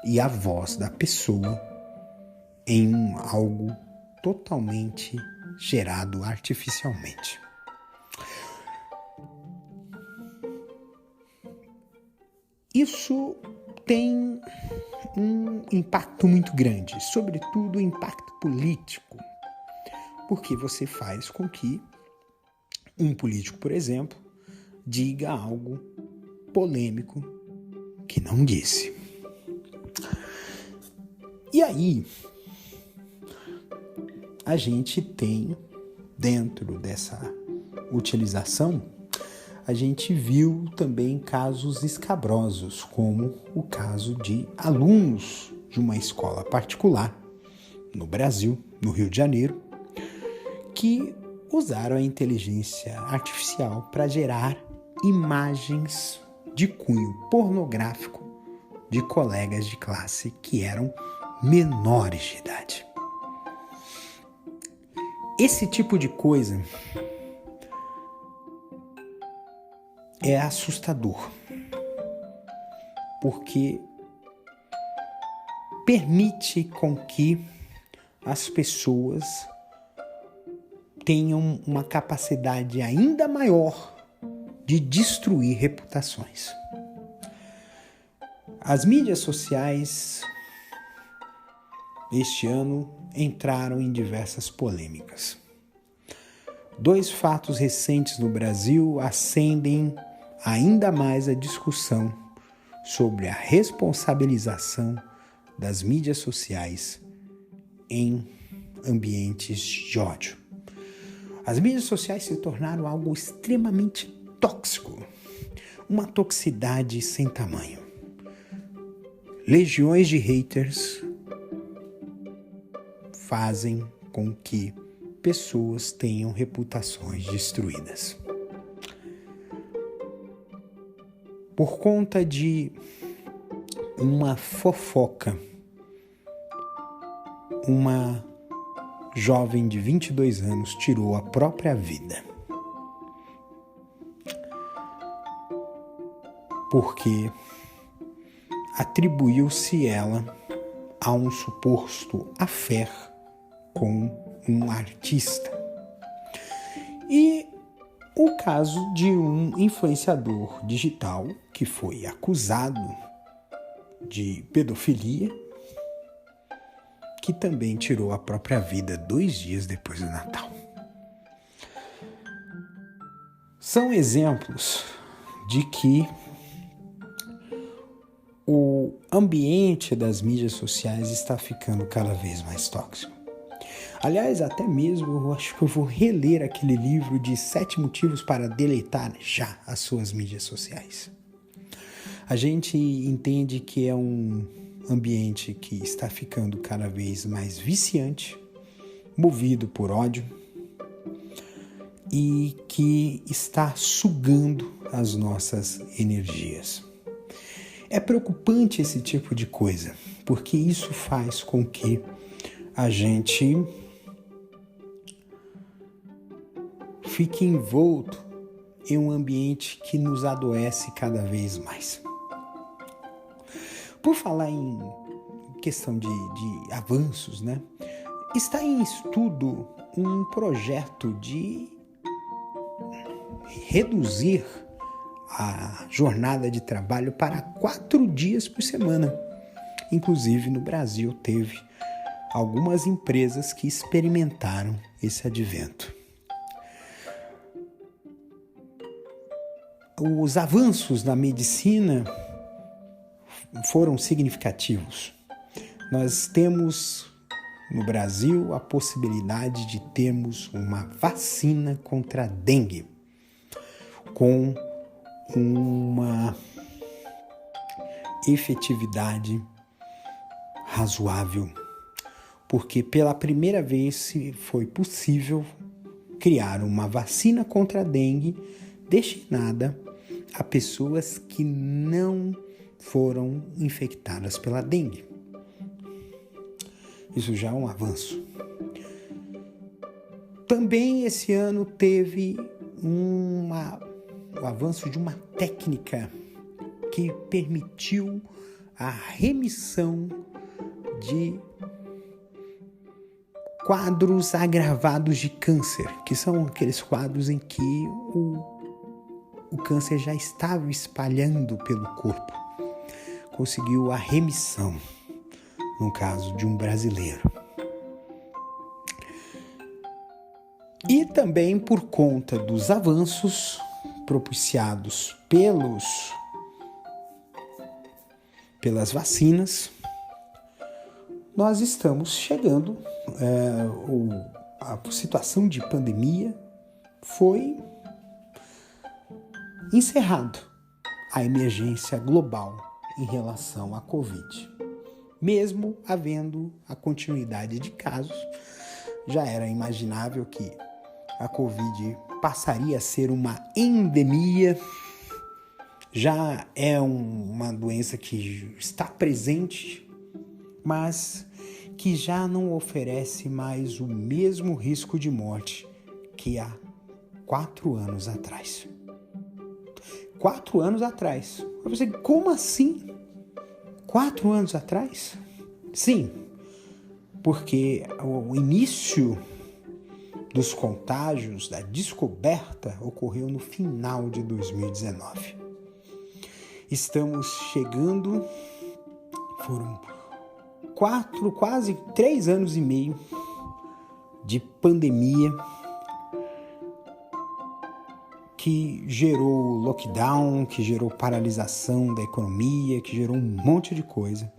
e a voz da pessoa em algo totalmente gerado artificialmente. Isso tem um impacto muito grande, sobretudo o impacto político, porque você faz com que um político, por exemplo, diga algo polêmico que não disse. E aí, a gente tem, dentro dessa utilização, a gente viu também casos escabrosos, como o caso de alunos de uma escola particular no Brasil, no Rio de Janeiro, que usaram a inteligência artificial para gerar imagens de cunho pornográfico de colegas de classe que eram menores de idade. Esse tipo de coisa é assustador, porque permite com que as pessoas tenham uma capacidade ainda maior de destruir reputações. As mídias sociais este ano entraram em diversas polêmicas. 2 fatos recentes no Brasil acendem ainda mais a discussão sobre a responsabilização das mídias sociais em ambientes de ódio. As mídias sociais se tornaram algo extremamente tóxico, uma toxicidade sem tamanho. Legiões de haters fazem com que pessoas tenham reputações destruídas. Por conta de uma fofoca, uma jovem de 22 anos tirou a própria vida. Porque atribuiu-se ela a um suposto affair com um artista. E o caso de um influenciador digital que foi acusado de pedofilia, que também tirou a própria vida 2 dias depois do Natal. São exemplos de que o ambiente das mídias sociais está ficando cada vez mais tóxico. Aliás, até mesmo eu acho que eu vou reler aquele livro de 7 motivos para deletar já as suas mídias sociais. A gente entende que é um ambiente que está ficando cada vez mais viciante, movido por ódio e que está sugando as nossas energias. É preocupante esse tipo de coisa, porque isso faz com que a gente fique envolto em um ambiente que nos adoece cada vez mais. Por falar em questão de avanços, né? Está em estudo um projeto de reduzir a jornada de trabalho para 4 dias por semana. Inclusive, no Brasil, teve algumas empresas que experimentaram esse advento. Os avanços na medicina foram significativos. Nós temos no Brasil a possibilidade de termos uma vacina contra a dengue, com uma efetividade razoável, porque pela primeira vez foi possível criar uma vacina contra a dengue destinada a pessoas que não foram infectadas pela dengue. Isso já é um avanço. Também esse ano teve o avanço de uma técnica que permitiu a remissão de quadros agravados de câncer, que são aqueles quadros em que o câncer já estava espalhando pelo corpo. Conseguiu a remissão, no caso de um brasileiro. E também por conta dos avanços propiciados pelas vacinas, nós estamos chegando, a situação de pandemia foi encerrado a emergência global em relação à Covid. Mesmo havendo a continuidade de casos, já era imaginável que a Covid passaria a ser uma endemia, já é uma doença que está presente, mas que já não oferece mais o mesmo risco de morte que há 4 anos atrás. 4 anos atrás. Você, como assim? 4 anos atrás? Sim, porque o início dos contágios, da descoberta, ocorreu no final de 2019. Estamos chegando, foram quase 3 anos e meio de pandemia que gerou lockdown, que gerou paralisação da economia, que gerou um monte de coisa.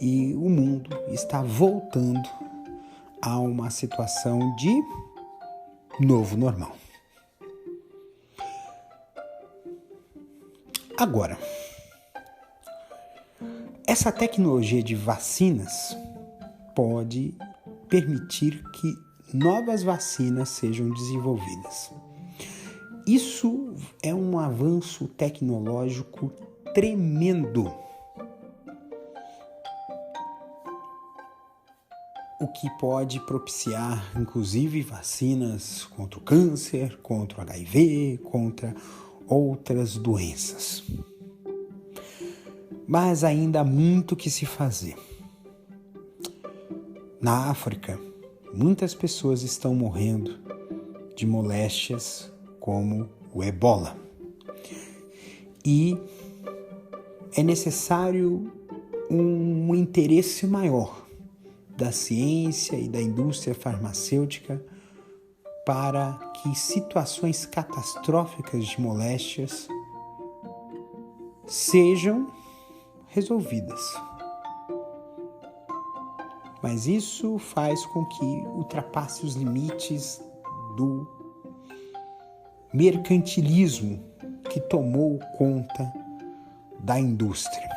E o mundo está voltando a uma situação de novo normal. Agora, essa tecnologia de vacinas pode permitir que novas vacinas sejam desenvolvidas. Isso é um avanço tecnológico tremendo. O que pode propiciar, inclusive, vacinas contra o câncer, contra o HIV, contra outras doenças. Mas ainda há muito que se fazer. Na África, muitas pessoas estão morrendo de moléstias como o ebola. E é necessário um interesse maior da ciência e da indústria farmacêutica para que situações catastróficas de moléstias sejam resolvidas. Mas isso faz com que ultrapasse os limites do mercantilismo que tomou conta da indústria.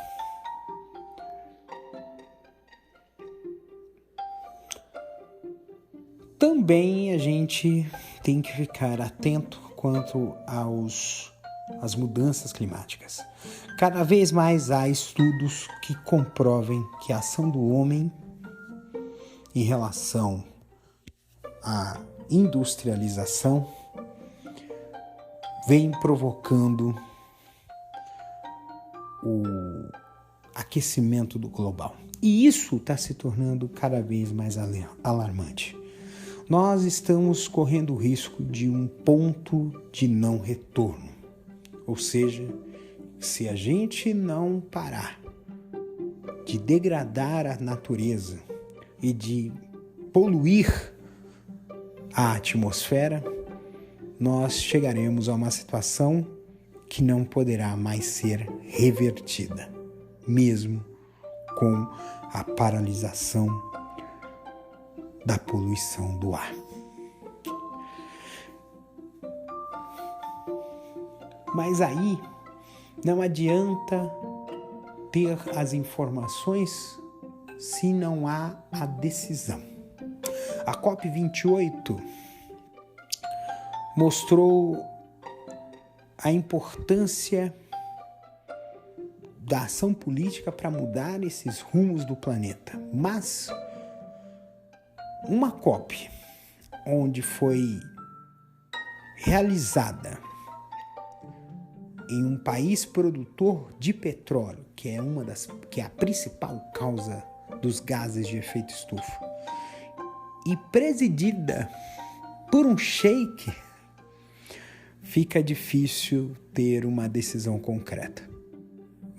Também a gente tem que ficar atento quanto às mudanças climáticas. Cada vez mais há estudos que comprovem que a ação do homem em relação à industrialização vem provocando o aquecimento do global. E isso está se tornando cada vez mais alarmante. Nós estamos correndo o risco de um ponto de não retorno. Ou seja, se a gente não parar de degradar a natureza e de poluir a atmosfera, nós chegaremos a uma situação que não poderá mais ser revertida, mesmo com a paralisação da poluição do ar. Mas aí não adianta ter as informações se não há a decisão. A COP28 mostrou a importância da ação política para mudar esses rumos do planeta. Mas uma COP onde foi realizada em um país produtor de petróleo, que é a principal causa dos gases de efeito estufa, e presidida por um sheik, fica difícil ter uma decisão concreta.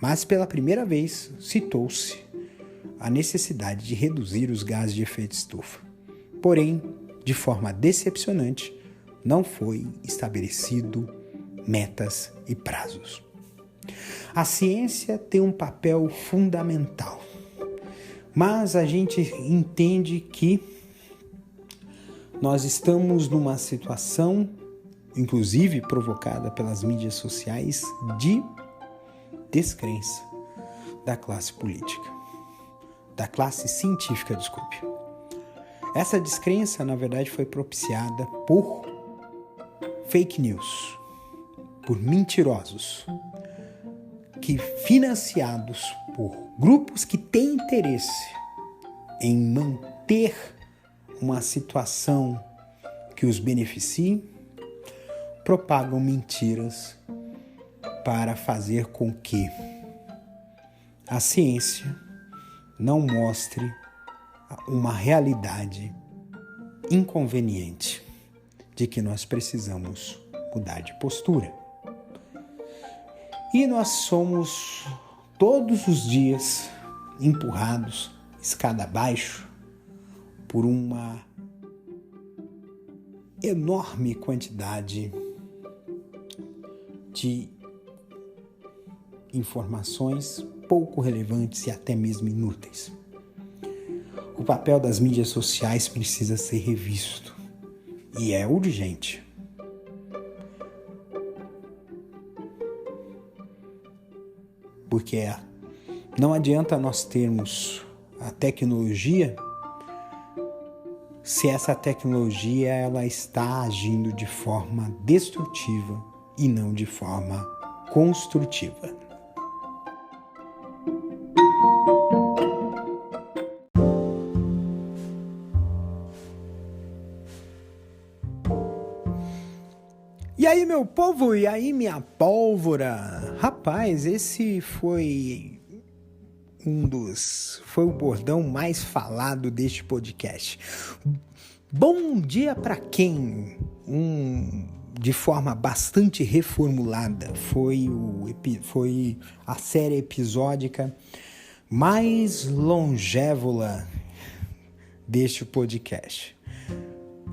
Mas pela primeira vez citou-se a necessidade de reduzir os gases de efeito estufa. Porém, de forma decepcionante, não foi estabelecido metas e prazos. A ciência tem um papel fundamental, mas a gente entende que nós estamos numa situação, inclusive provocada pelas mídias sociais, de descrença da classe política, da classe científica, desculpe. Essa descrença, na verdade, foi propiciada por fake news, por mentirosos, que financiados por grupos que têm interesse em manter uma situação que os beneficie, propagam mentiras para fazer com que a ciência não mostre uma realidade inconveniente de que nós precisamos mudar de postura. E nós somos todos os dias empurrados escada abaixo por uma enorme quantidade de informações pouco relevantes e até mesmo inúteis. O papel das mídias sociais precisa ser revisto e é urgente. Porque não adianta nós termos a tecnologia se essa tecnologia ela está agindo de forma destrutiva e não de forma construtiva. E aí, meu povo? E aí, minha pólvora? Rapaz, esse foi o bordão mais falado deste podcast. Bom dia para quem? Um de forma bastante reformulada. Foi a série episódica mais longévola deste podcast.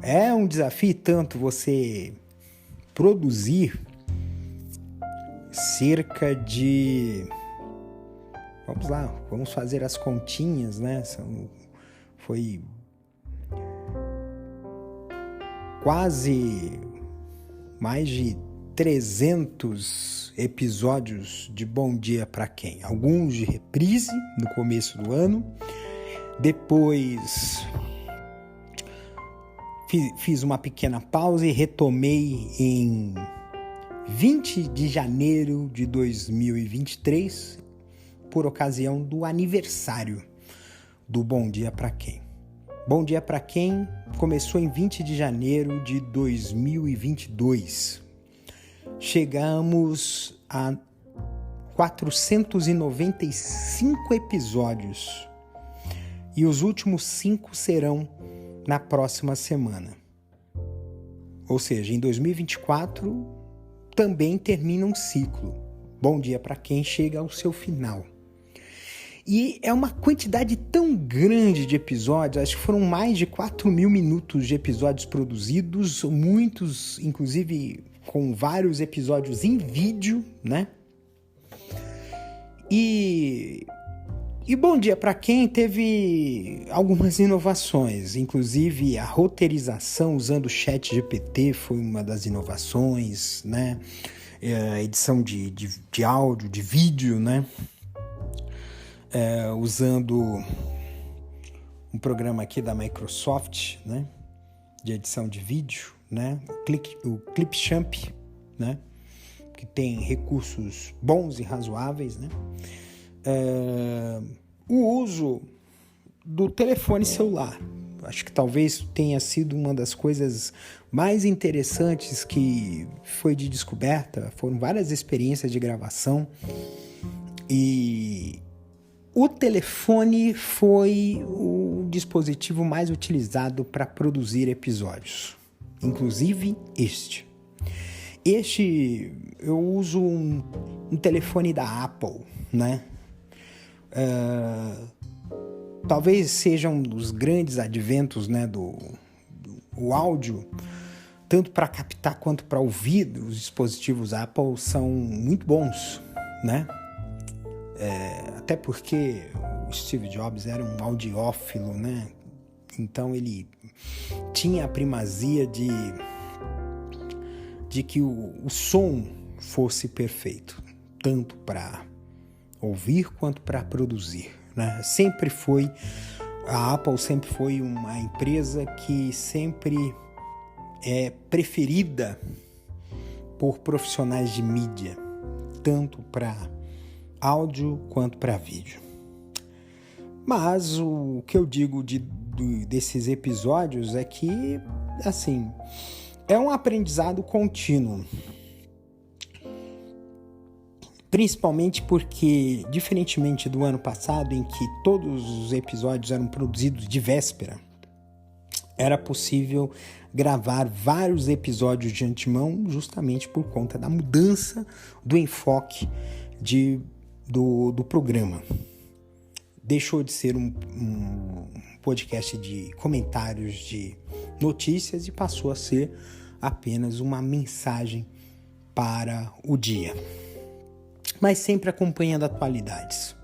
É um desafio tanto você produzir cerca de... Vamos lá, vamos fazer as continhas, né? Foi quase mais de 300 episódios de Bom Dia Pra Quem. Alguns de reprise no começo do ano. Depois fiz uma pequena pausa e retomei em 20 de janeiro de 2023, por ocasião do aniversário do Bom Dia Pra Quem. Bom Dia Pra Quem começou em 20 de janeiro de 2022. Chegamos a 495 episódios e os últimos 5 serão na próxima semana. Ou seja, em 2024 também termina um ciclo. Bom Dia Pra Quem chega ao seu final. E é uma quantidade tão grande de episódios, acho que foram mais de 4.000 minutos de episódios produzidos, muitos, inclusive, com vários episódios em vídeo, né? E Bom Dia Pra Quem teve algumas inovações, inclusive a roteirização usando o ChatGPT foi uma das inovações, né? A edição de áudio, de vídeo, né? Usando um programa aqui da Microsoft, né, de edição de vídeo, né, o Clipchamp, né, que tem recursos bons e razoáveis, né, o uso do telefone celular. Acho que talvez tenha sido uma das coisas mais interessantes que foi de descoberta. Foram várias experiências de gravação e o telefone foi o dispositivo mais utilizado para produzir episódios, inclusive este. Eu uso um telefone da Apple, né? Talvez seja um dos grandes adventos, né, do áudio, tanto para captar quanto para ouvir. Os dispositivos Apple são muito bons, né? Até porque o Steve Jobs era um audiófilo, né? Então ele tinha a primazia de que o som fosse perfeito, tanto para ouvir quanto para produzir, né? A Apple sempre foi uma empresa que sempre é preferida por profissionais de mídia, tanto para áudio quanto para vídeo. Mas o que eu digo desses episódios é que, assim, é um aprendizado contínuo. Principalmente porque, diferentemente do ano passado, em que todos os episódios eram produzidos de véspera, era possível gravar vários episódios de antemão justamente por conta da mudança do enfoque do programa. Deixou de ser um podcast de comentários de notícias e passou a ser apenas uma mensagem para o dia. Mas sempre acompanhando atualidades.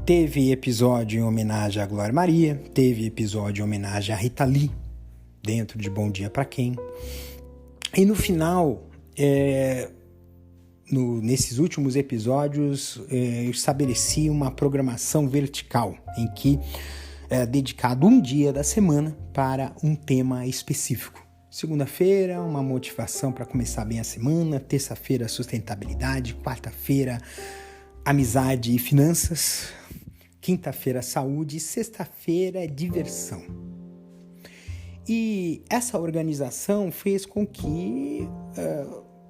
Teve episódio em homenagem à Glória Maria, teve episódio em homenagem à Rita Lee, dentro de Bom Dia Pra Quem. E no final, nesses últimos episódios, eu estabeleci uma programação vertical, em que é dedicado um dia da semana para um tema específico. Segunda-feira, uma motivação para começar bem a semana. Terça-feira, sustentabilidade. Quarta-feira, amizade e finanças. Quinta-feira, saúde. E sexta-feira, diversão. E essa organização fez com que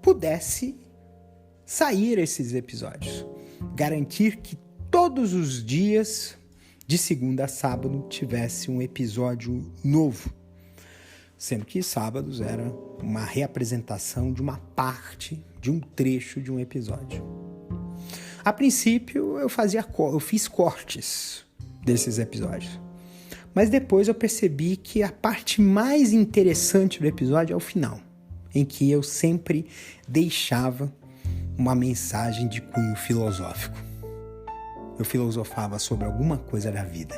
pudesse sair esses episódios. Garantir que todos os dias, de segunda a sábado, tivesse um episódio novo. sendo que sábados era uma reapresentação de uma parte, de um trecho de um episódio. A princípio eu fiz cortes desses episódios, mas depois eu percebi que a parte mais interessante do episódio é o final, em que eu sempre deixava uma mensagem de cunho filosófico. Eu filosofava sobre alguma coisa da vida.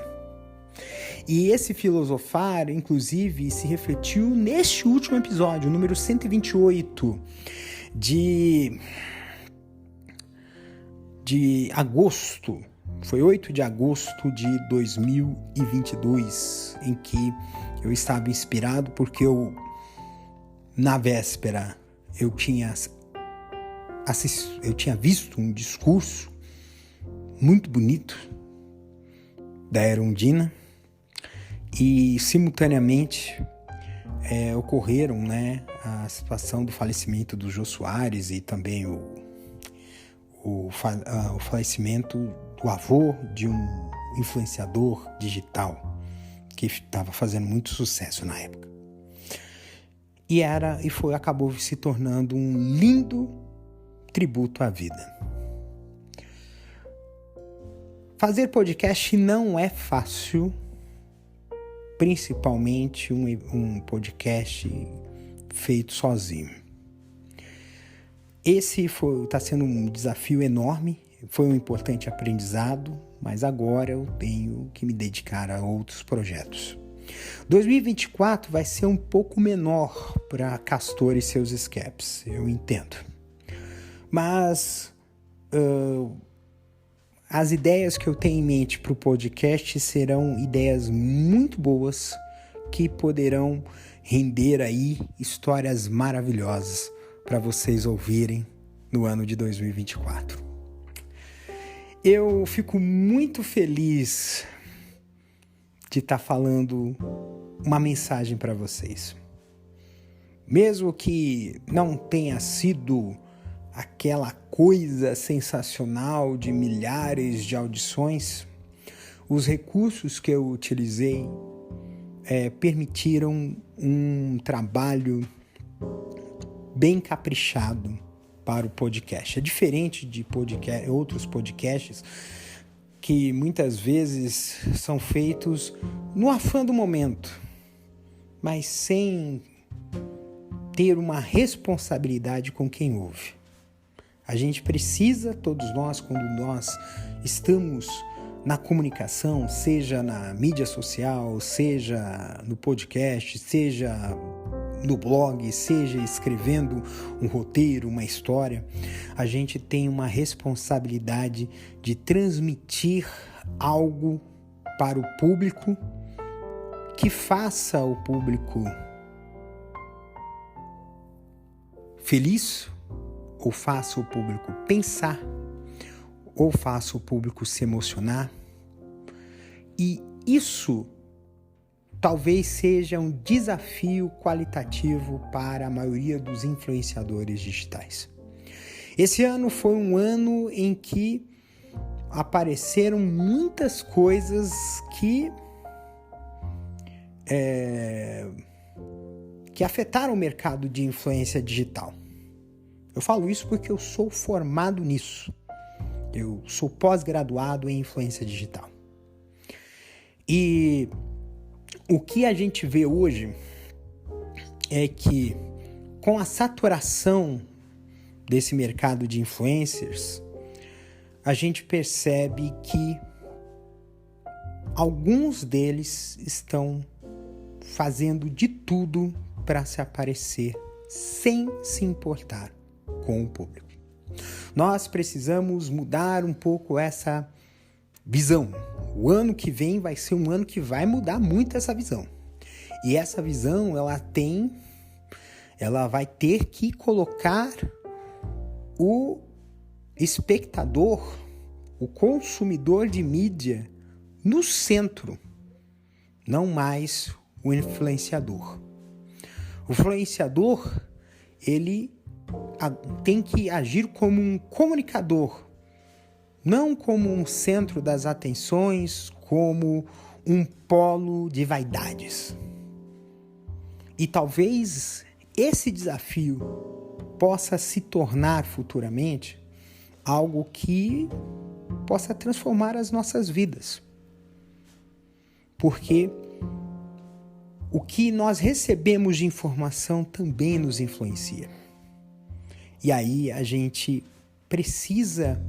E esse filosofar, inclusive, se refletiu neste último episódio, número 128, de agosto. Foi 8 de agosto de 2022, em que eu estava inspirado porque na véspera, eu tinha visto um discurso muito bonito da Erundina e, simultaneamente, ocorreram, a situação do falecimento do Jô Soares e também o falecimento do avô de um influenciador digital que estava fazendo muito sucesso na época. Acabou se tornando um lindo tributo à vida. Fazer podcast não é fácil, principalmente um podcast feito sozinho. Esse está sendo um desafio enorme, foi um importante aprendizado, mas agora eu tenho que me dedicar a outros projetos. 2024 vai ser um pouco menor para Castor e seus escapes, eu entendo. Mas as ideias que eu tenho em mente para o podcast serão ideias muito boas que poderão render aí histórias maravilhosas para vocês ouvirem no ano de 2024. Eu fico muito feliz de estar falando uma mensagem para vocês. Mesmo que não tenha sido aquela coisa sensacional de milhares de audições, os recursos que eu utilizei permitiram um trabalho bem caprichado para o podcast. É diferente de outros podcasts que muitas vezes são feitos no afã do momento, mas sem ter uma responsabilidade com quem ouve. A gente precisa, todos nós, quando nós estamos na comunicação, seja na mídia social, seja no podcast, seja no blog, seja escrevendo um roteiro, uma história, a gente tem uma responsabilidade de transmitir algo para o público que faça o público feliz, ou faça o público pensar, ou faça o público se emocionar. E isso talvez seja um desafio qualitativo para a maioria dos influenciadores digitais. Esse ano foi um ano em que apareceram muitas coisas que afetaram o mercado de influência digital. Eu falo isso porque eu sou formado nisso. Eu sou pós-graduado em influência digital. E o que a gente vê hoje é que, com a saturação desse mercado de influencers, a gente percebe que alguns deles estão fazendo de tudo para se aparecer sem se importar com o público. Nós precisamos mudar um pouco essa visão. O ano que vem vai ser um ano que vai mudar muito essa visão. E essa visão, ela vai ter que colocar o espectador, o consumidor de mídia, no centro, não mais o influenciador. O influenciador, ele tem que agir como um comunicador, não como um centro das atenções, como um polo de vaidades. E talvez esse desafio possa se tornar futuramente algo que possa transformar as nossas vidas. Porque o que nós recebemos de informação também nos influencia. E aí a gente precisa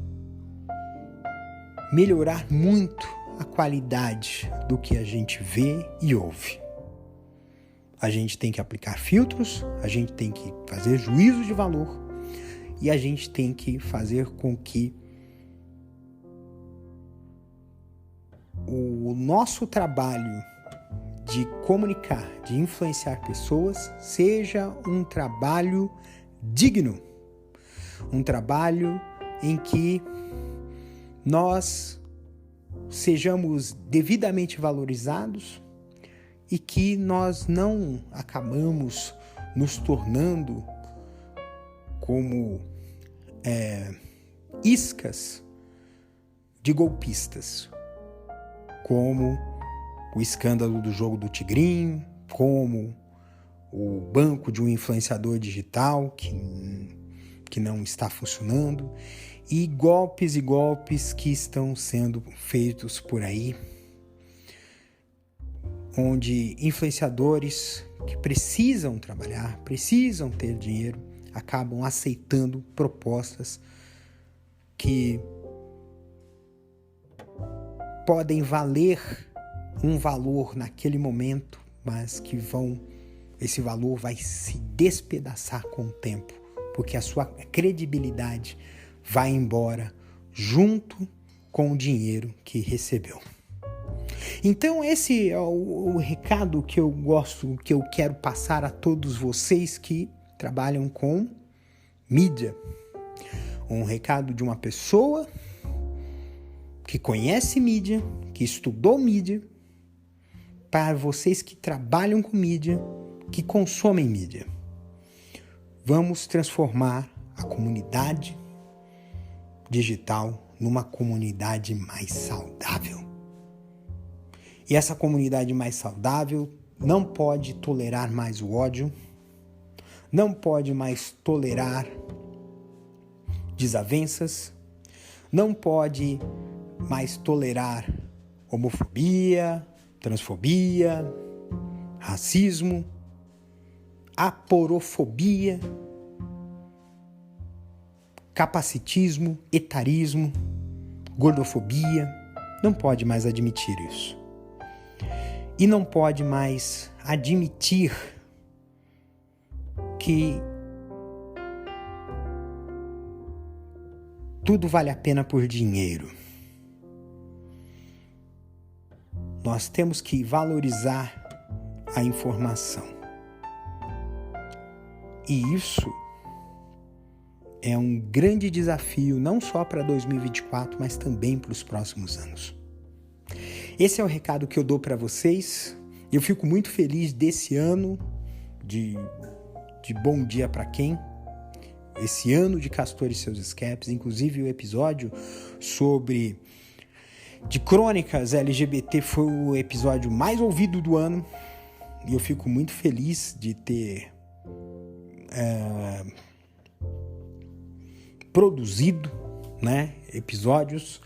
melhorar muito a qualidade do que a gente vê e ouve. A gente tem que aplicar filtros, a gente tem que fazer juízo de valor e a gente tem que fazer com que o nosso trabalho de comunicar, de influenciar pessoas, seja um trabalho digno, um trabalho em que nós sejamos devidamente valorizados e que nós não acabamos nos tornando como iscas de golpistas, como o escândalo do jogo do Tigrinho, como o banco de um influenciador digital que não está funcionando, e golpes que estão sendo feitos por aí, onde influenciadores que precisam trabalhar, precisam ter dinheiro, acabam aceitando propostas que podem valer um valor naquele momento, mas que esse valor vai se despedaçar com o tempo, porque a sua credibilidade vai embora junto com o dinheiro que recebeu. Então esse é o recado que eu quero passar a todos vocês que trabalham com mídia. Um recado de uma pessoa que conhece mídia, que estudou mídia, para vocês que trabalham com mídia, que consomem mídia. Vamos transformar a comunidade digital numa comunidade mais saudável. E essa comunidade mais saudável não pode tolerar mais o ódio, não pode mais tolerar desavenças, não pode mais tolerar homofobia, transfobia, racismo, aporofobia, capacitismo, etarismo, gordofobia. Não pode mais admitir isso. E não pode mais admitir que tudo vale a pena por dinheiro. Nós temos que valorizar a informação. E isso é um grande desafio, não só para 2024, mas também para os próximos anos. Esse é o recado que eu dou para vocês. Eu fico muito feliz desse ano de Bom Dia para Quem. Esse ano de Castor e seus escapes, inclusive o episódio de crônicas LGBT foi o episódio mais ouvido do ano. E eu fico muito feliz de ter produzido, né, episódios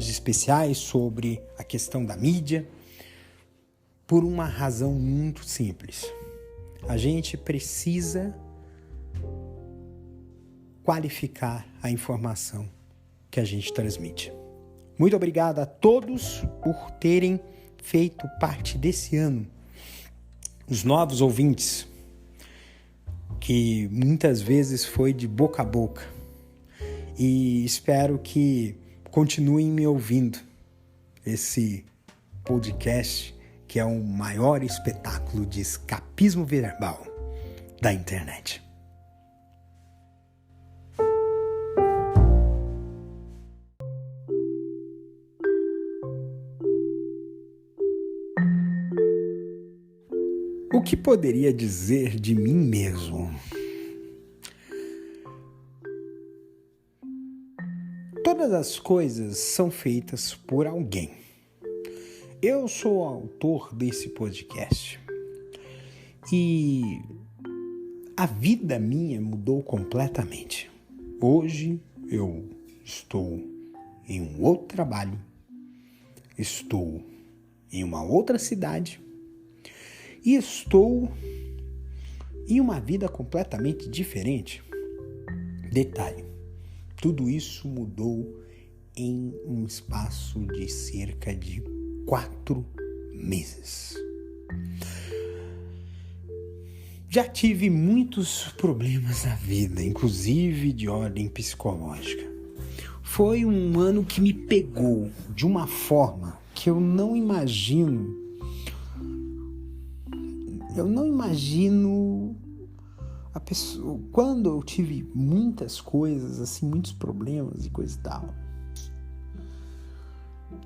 especiais sobre a questão da mídia, por uma razão muito simples. A gente precisa qualificar a informação que a gente transmite. Muito obrigado a todos por terem feito parte desse ano. Os novos ouvintes, que muitas vezes foi de boca a boca. E espero que continuem me ouvindo. Esse podcast que é o maior espetáculo de escapismo verbal da internet. O que poderia dizer de mim mesmo? Todas as coisas são feitas por alguém. Eu sou o autor desse podcast. E a vida minha mudou completamente. Hoje eu estou em um outro trabalho, estou em uma outra cidade e estou em uma vida completamente diferente. Detalhe, tudo isso mudou em um espaço de cerca de 4 meses. Já tive muitos problemas na vida, inclusive de ordem psicológica. Foi um ano que me pegou de uma forma que eu não imagino. A pessoa, quando eu tive muitas coisas, assim, muitos problemas e coisa e tal,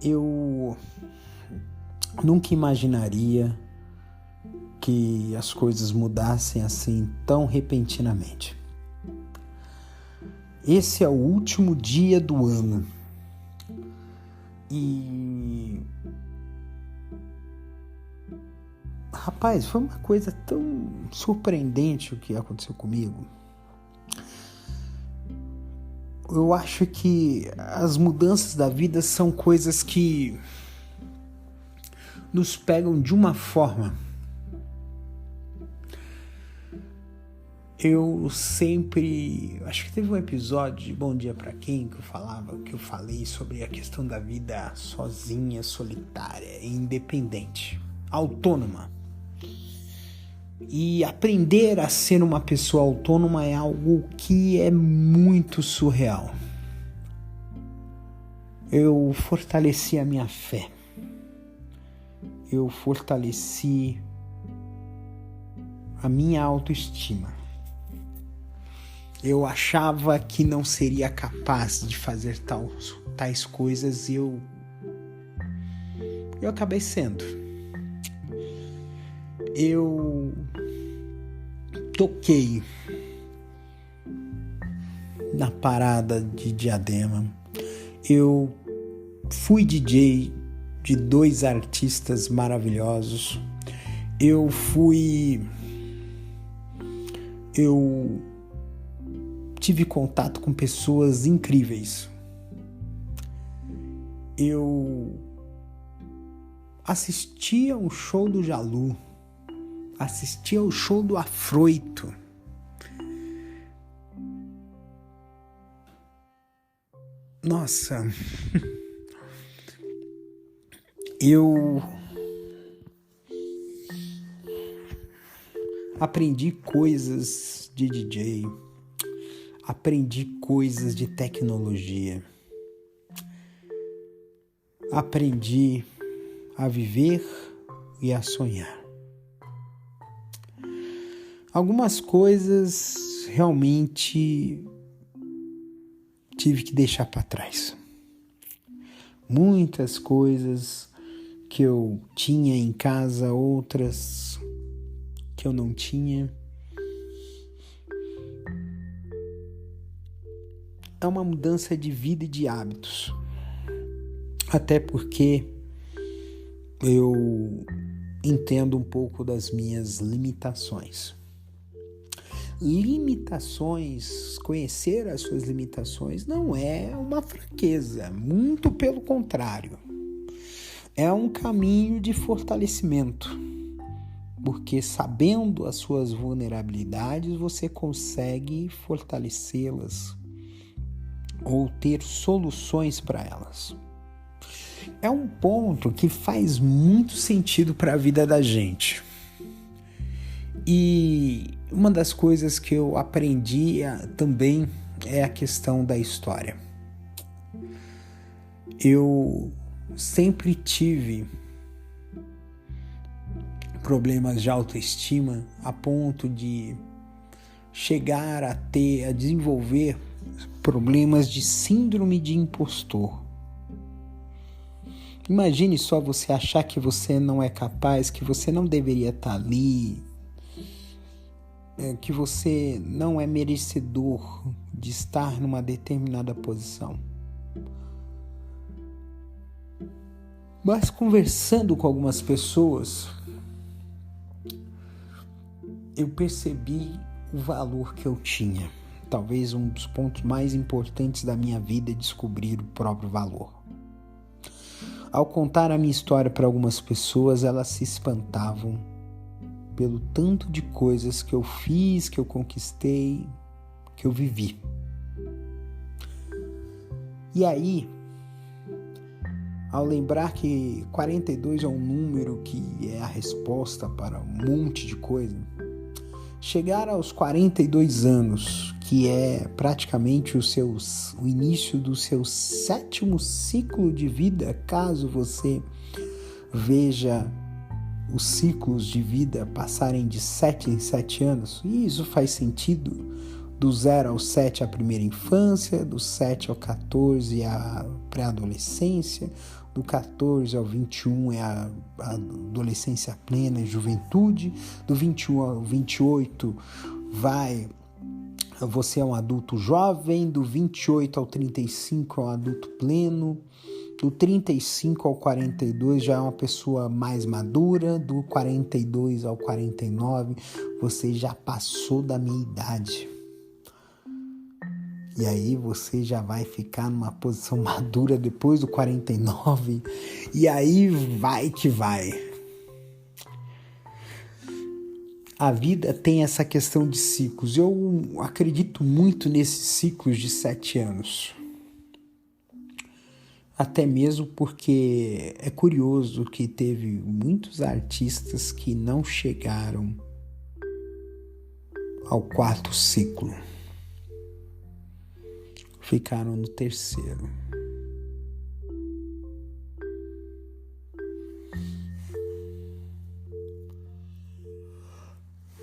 eu nunca imaginaria que as coisas mudassem assim tão repentinamente. Esse é o último dia do ano e rapaz, foi uma coisa tão surpreendente o que aconteceu comigo. Eu acho que as mudanças da vida são coisas que nos pegam de uma forma. Acho que teve um episódio de Bom Dia Pra Quem que eu falei sobre a questão da vida sozinha, solitária, independente, autônoma. E aprender a ser uma pessoa autônoma é algo que é muito surreal. Eu fortaleci a minha fé. Eu fortaleci a minha autoestima. Eu achava que não seria capaz de fazer tais coisas e eu acabei sendo. Eu toquei na parada de Diadema. Eu fui DJ de 2 artistas maravilhosos. Eu tive contato com pessoas incríveis. Eu assisti ao show do Jalu, assisti ao show do Afroito. Nossa, eu aprendi coisas de DJ, aprendi coisas de tecnologia, aprendi a viver e a sonhar. Algumas coisas realmente tive que deixar para trás. Muitas coisas que eu tinha em casa, outras que eu não tinha. É uma mudança de vida e de hábitos. Até porque eu entendo um pouco das minhas limitações. Conhecer as suas limitações não é uma fraqueza, muito pelo contrário. É um caminho de fortalecimento, porque sabendo as suas vulnerabilidades, você consegue fortalecê-las ou ter soluções para elas. É um ponto que faz muito sentido para a vida da gente. E uma das coisas que eu aprendi também é a questão da história. Eu sempre tive problemas de autoestima a ponto de chegar a desenvolver problemas de síndrome de impostor. Imagine só você achar que você não é capaz, que você não deveria estar ali, que você não é merecedor de estar numa determinada posição. Mas conversando com algumas pessoas, eu percebi o valor que eu tinha. Talvez um dos pontos mais importantes da minha vida é descobrir o próprio valor. Ao contar a minha história para algumas pessoas, elas se espantavam pelo tanto de coisas que eu fiz, que eu conquistei, que eu vivi. E aí, ao lembrar que 42 é um número que é a resposta para um monte de coisa, chegar aos 42 anos, que é praticamente o início do seu 7º ciclo de vida, caso você veja os ciclos de vida passarem de 7 em 7 anos, e isso faz sentido. Do 0 ao 7 a primeira infância, do 7 ao 14 a pré-adolescência, do 14 ao 21 é a adolescência plena e juventude, do 21 ao 28 você é um adulto jovem, do 28 ao 35 é um adulto pleno, do 35 ao 42 já é uma pessoa mais madura, do 42 ao 49 você já passou da minha idade. E aí você já vai ficar numa posição madura depois do 49, e aí vai que vai. A vida tem essa questão de ciclos. Eu acredito muito nesses ciclos de 7 anos. Até mesmo porque é curioso que teve muitos artistas que não chegaram ao 4º ciclo. Ficaram no 3º.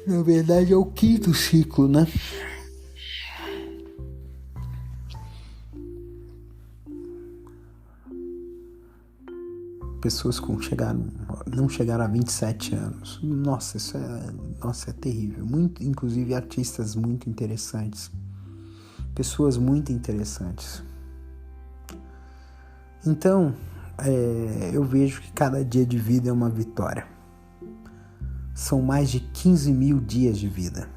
Na verdade é o 5º ciclo, né? Pessoas que não chegaram a 27 anos. Nossa, isso é terrível. Inclusive artistas muito interessantes. Pessoas muito interessantes. Então, eu vejo que cada dia de vida é uma vitória. São mais de 15 mil dias de vida.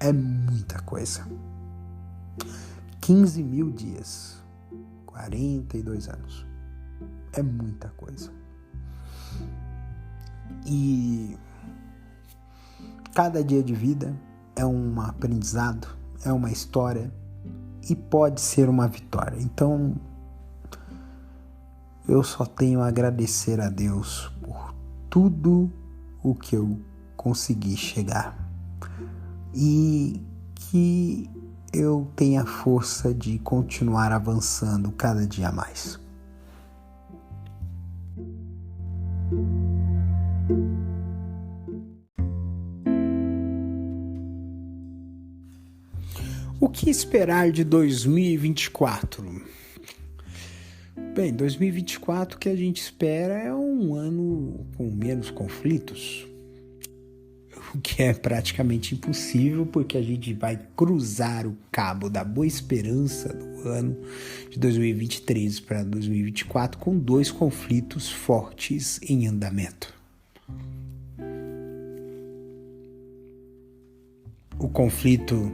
É muita coisa. 15 mil dias. 42 anos. É muita coisa. E cada dia de vida é um aprendizado, é uma história e pode ser uma vitória. Então, eu só tenho a agradecer a Deus por tudo o que eu consegui chegar. E que eu tenha força de continuar avançando cada dia mais. O que esperar de 2024? Bem, 2024 que a gente espera é um ano com menos conflitos, o que é praticamente impossível porque a gente vai cruzar o cabo da Boa Esperança do ano de 2023 para 2024 com 2 conflitos fortes em andamento. O conflito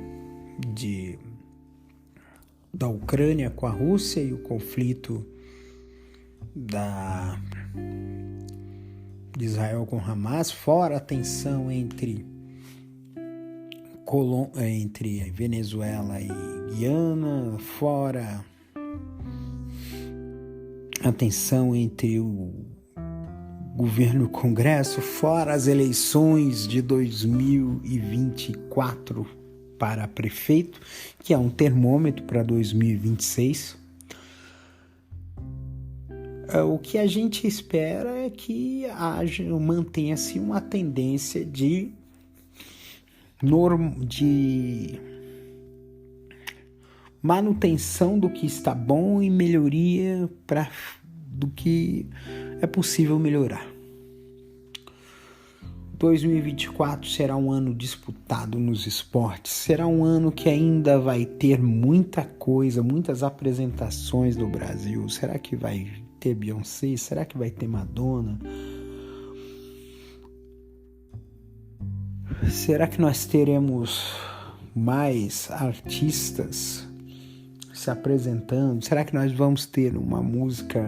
da Ucrânia com a Rússia e o conflito de Israel com Hamas, fora a tensão entre Venezuela e Guiana, fora a tensão entre o governo e o Congresso, fora as eleições de 2024 para prefeito, que é um termômetro para 2026. O que a gente espera é que mantenha-se uma tendência de manutenção do que está bom e melhoria do que é possível melhorar. 2024 será um ano disputado nos esportes, será um ano que ainda vai ter muita coisa, muitas apresentações do Brasil. Será que vai ter Beyoncé? Será que vai ter Madonna? Será que nós teremos mais artistas se apresentando? Será que nós vamos ter uma música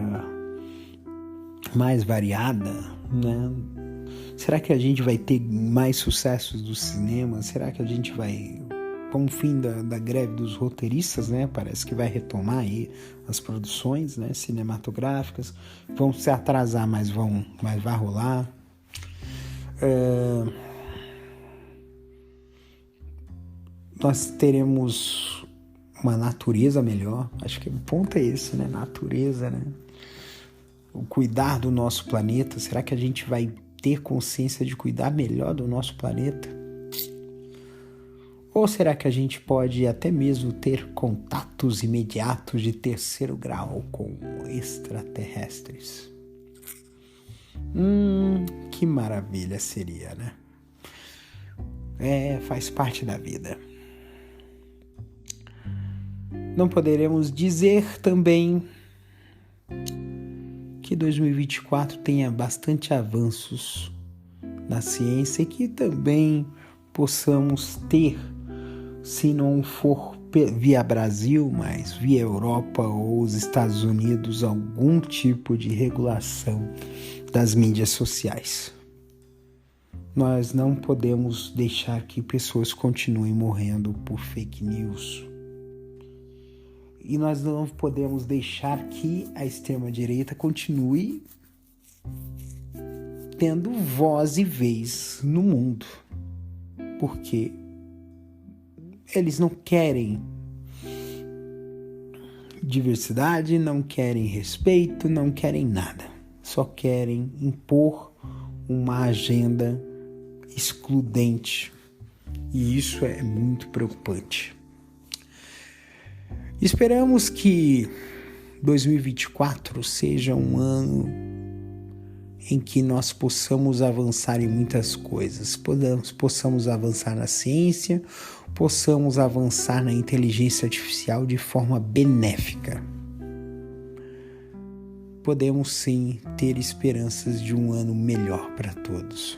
mais variada, né? Será que a gente vai ter mais sucessos do cinema? Será que a gente vai, com o fim da greve dos roteiristas, né? Parece que vai retomar aí as produções, né, cinematográficas. Vão se atrasar, mas vai rolar. Nós teremos uma natureza melhor. Acho que o ponto é esse, né? Natureza, né? O cuidar do nosso planeta. Será que a gente vai ter consciência de cuidar melhor do nosso planeta? Ou será que a gente pode até mesmo ter contatos imediatos de terceiro grau com extraterrestres? Que maravilha seria, né? Faz parte da vida. Não poderemos dizer também que 2024 tenha bastante avanços na ciência e que também possamos ter, se não for via Brasil, mas via Europa ou os Estados Unidos, algum tipo de regulação das mídias sociais. Nós não podemos deixar que pessoas continuem morrendo por fake news. E nós não podemos deixar que a extrema-direita continue tendo voz e vez no mundo. Porque eles não querem diversidade, não querem respeito, não querem nada. Só querem impor uma agenda excludente. E isso é muito preocupante. Esperamos que 2024 seja um ano em que nós possamos avançar em muitas coisas. Possamos avançar na ciência, possamos avançar na inteligência artificial de forma benéfica. Podemos sim ter esperanças de um ano melhor para todos.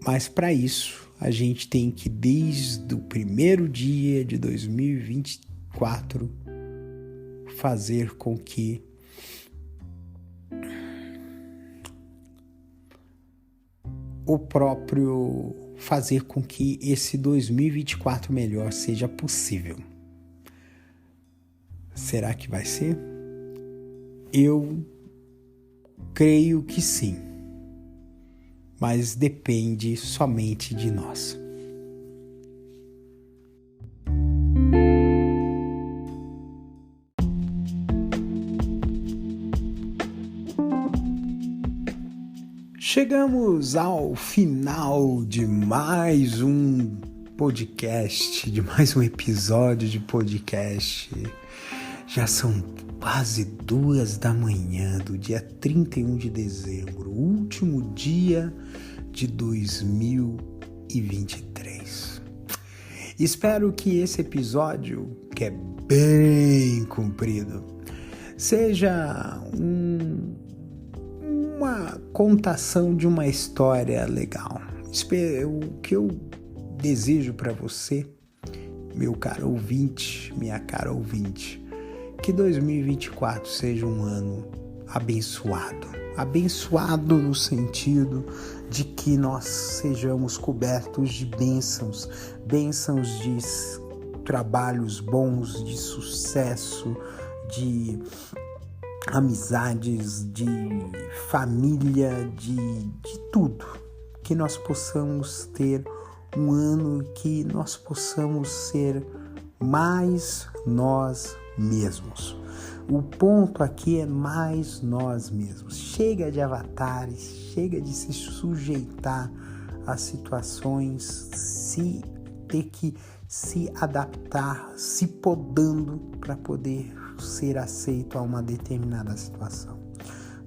Mas para isso, a gente tem que, desde o primeiro dia de 2024, fazer com que esse 2024 melhor seja possível. Será que vai ser? Eu creio que sim. Mas depende somente de nós. Chegamos ao final de mais um podcast, de mais um episódio de podcast. Já são quase 2 da manhã do dia 31 de dezembro, último dia de 2023. Espero que esse episódio, que é bem comprido, seja uma contação de uma história legal. O que eu desejo para você, meu caro ouvinte, minha cara ouvinte, que 2024 seja um ano abençoado. Abençoado no sentido de que nós sejamos cobertos de bênçãos de trabalhos bons, de sucesso, de amizades, de família, de tudo. Que nós possamos ter um ano que nós possamos ser mais nós mesmos. O ponto aqui é mais nós mesmos. Chega de avatares, chega de se sujeitar a situações, ter que se adaptar, se podando para poder ser aceito a uma determinada situação.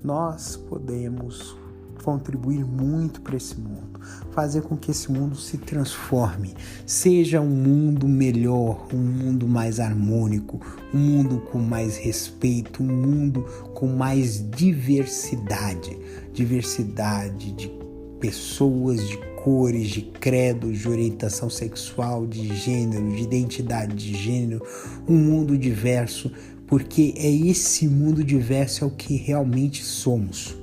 Nós podemos contribuir muito para esse mundo, fazer com que esse mundo se transforme, seja um mundo melhor, um mundo mais harmônico, um mundo com mais respeito, um mundo com mais diversidade de pessoas de cores, de credos, de orientação sexual, de gênero, de identidade de gênero, um mundo diverso, porque esse mundo diverso é o que realmente somos.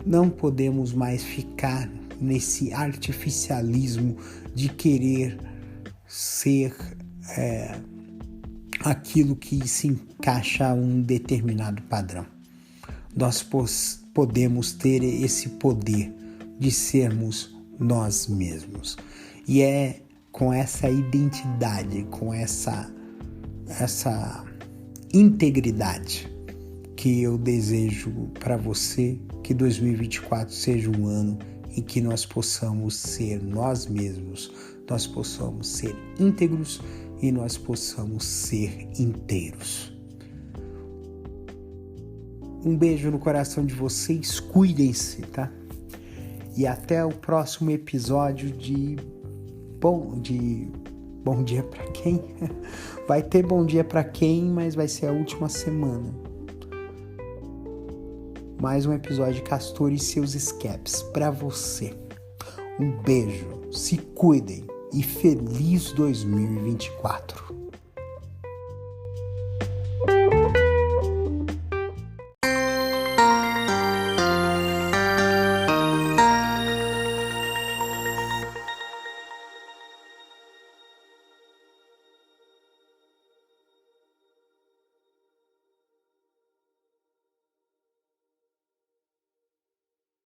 Não podemos mais ficar nesse artificialismo de querer ser aquilo que se encaixa a um determinado padrão. Nós podemos ter esse poder de sermos nós mesmos. E é com essa identidade, com essa integridade que eu desejo para você que 2024 seja um ano em que nós possamos ser nós mesmos, nós possamos ser íntegros e nós possamos ser inteiros. Um beijo no coração de vocês, cuidem-se, tá? E até o próximo episódio de Bom Dia pra quem? Vai ter Bom Dia pra quem, mas vai ser a última semana. Mais um episódio de Castor e seus escapes pra você. Um beijo, se cuidem e feliz 2024.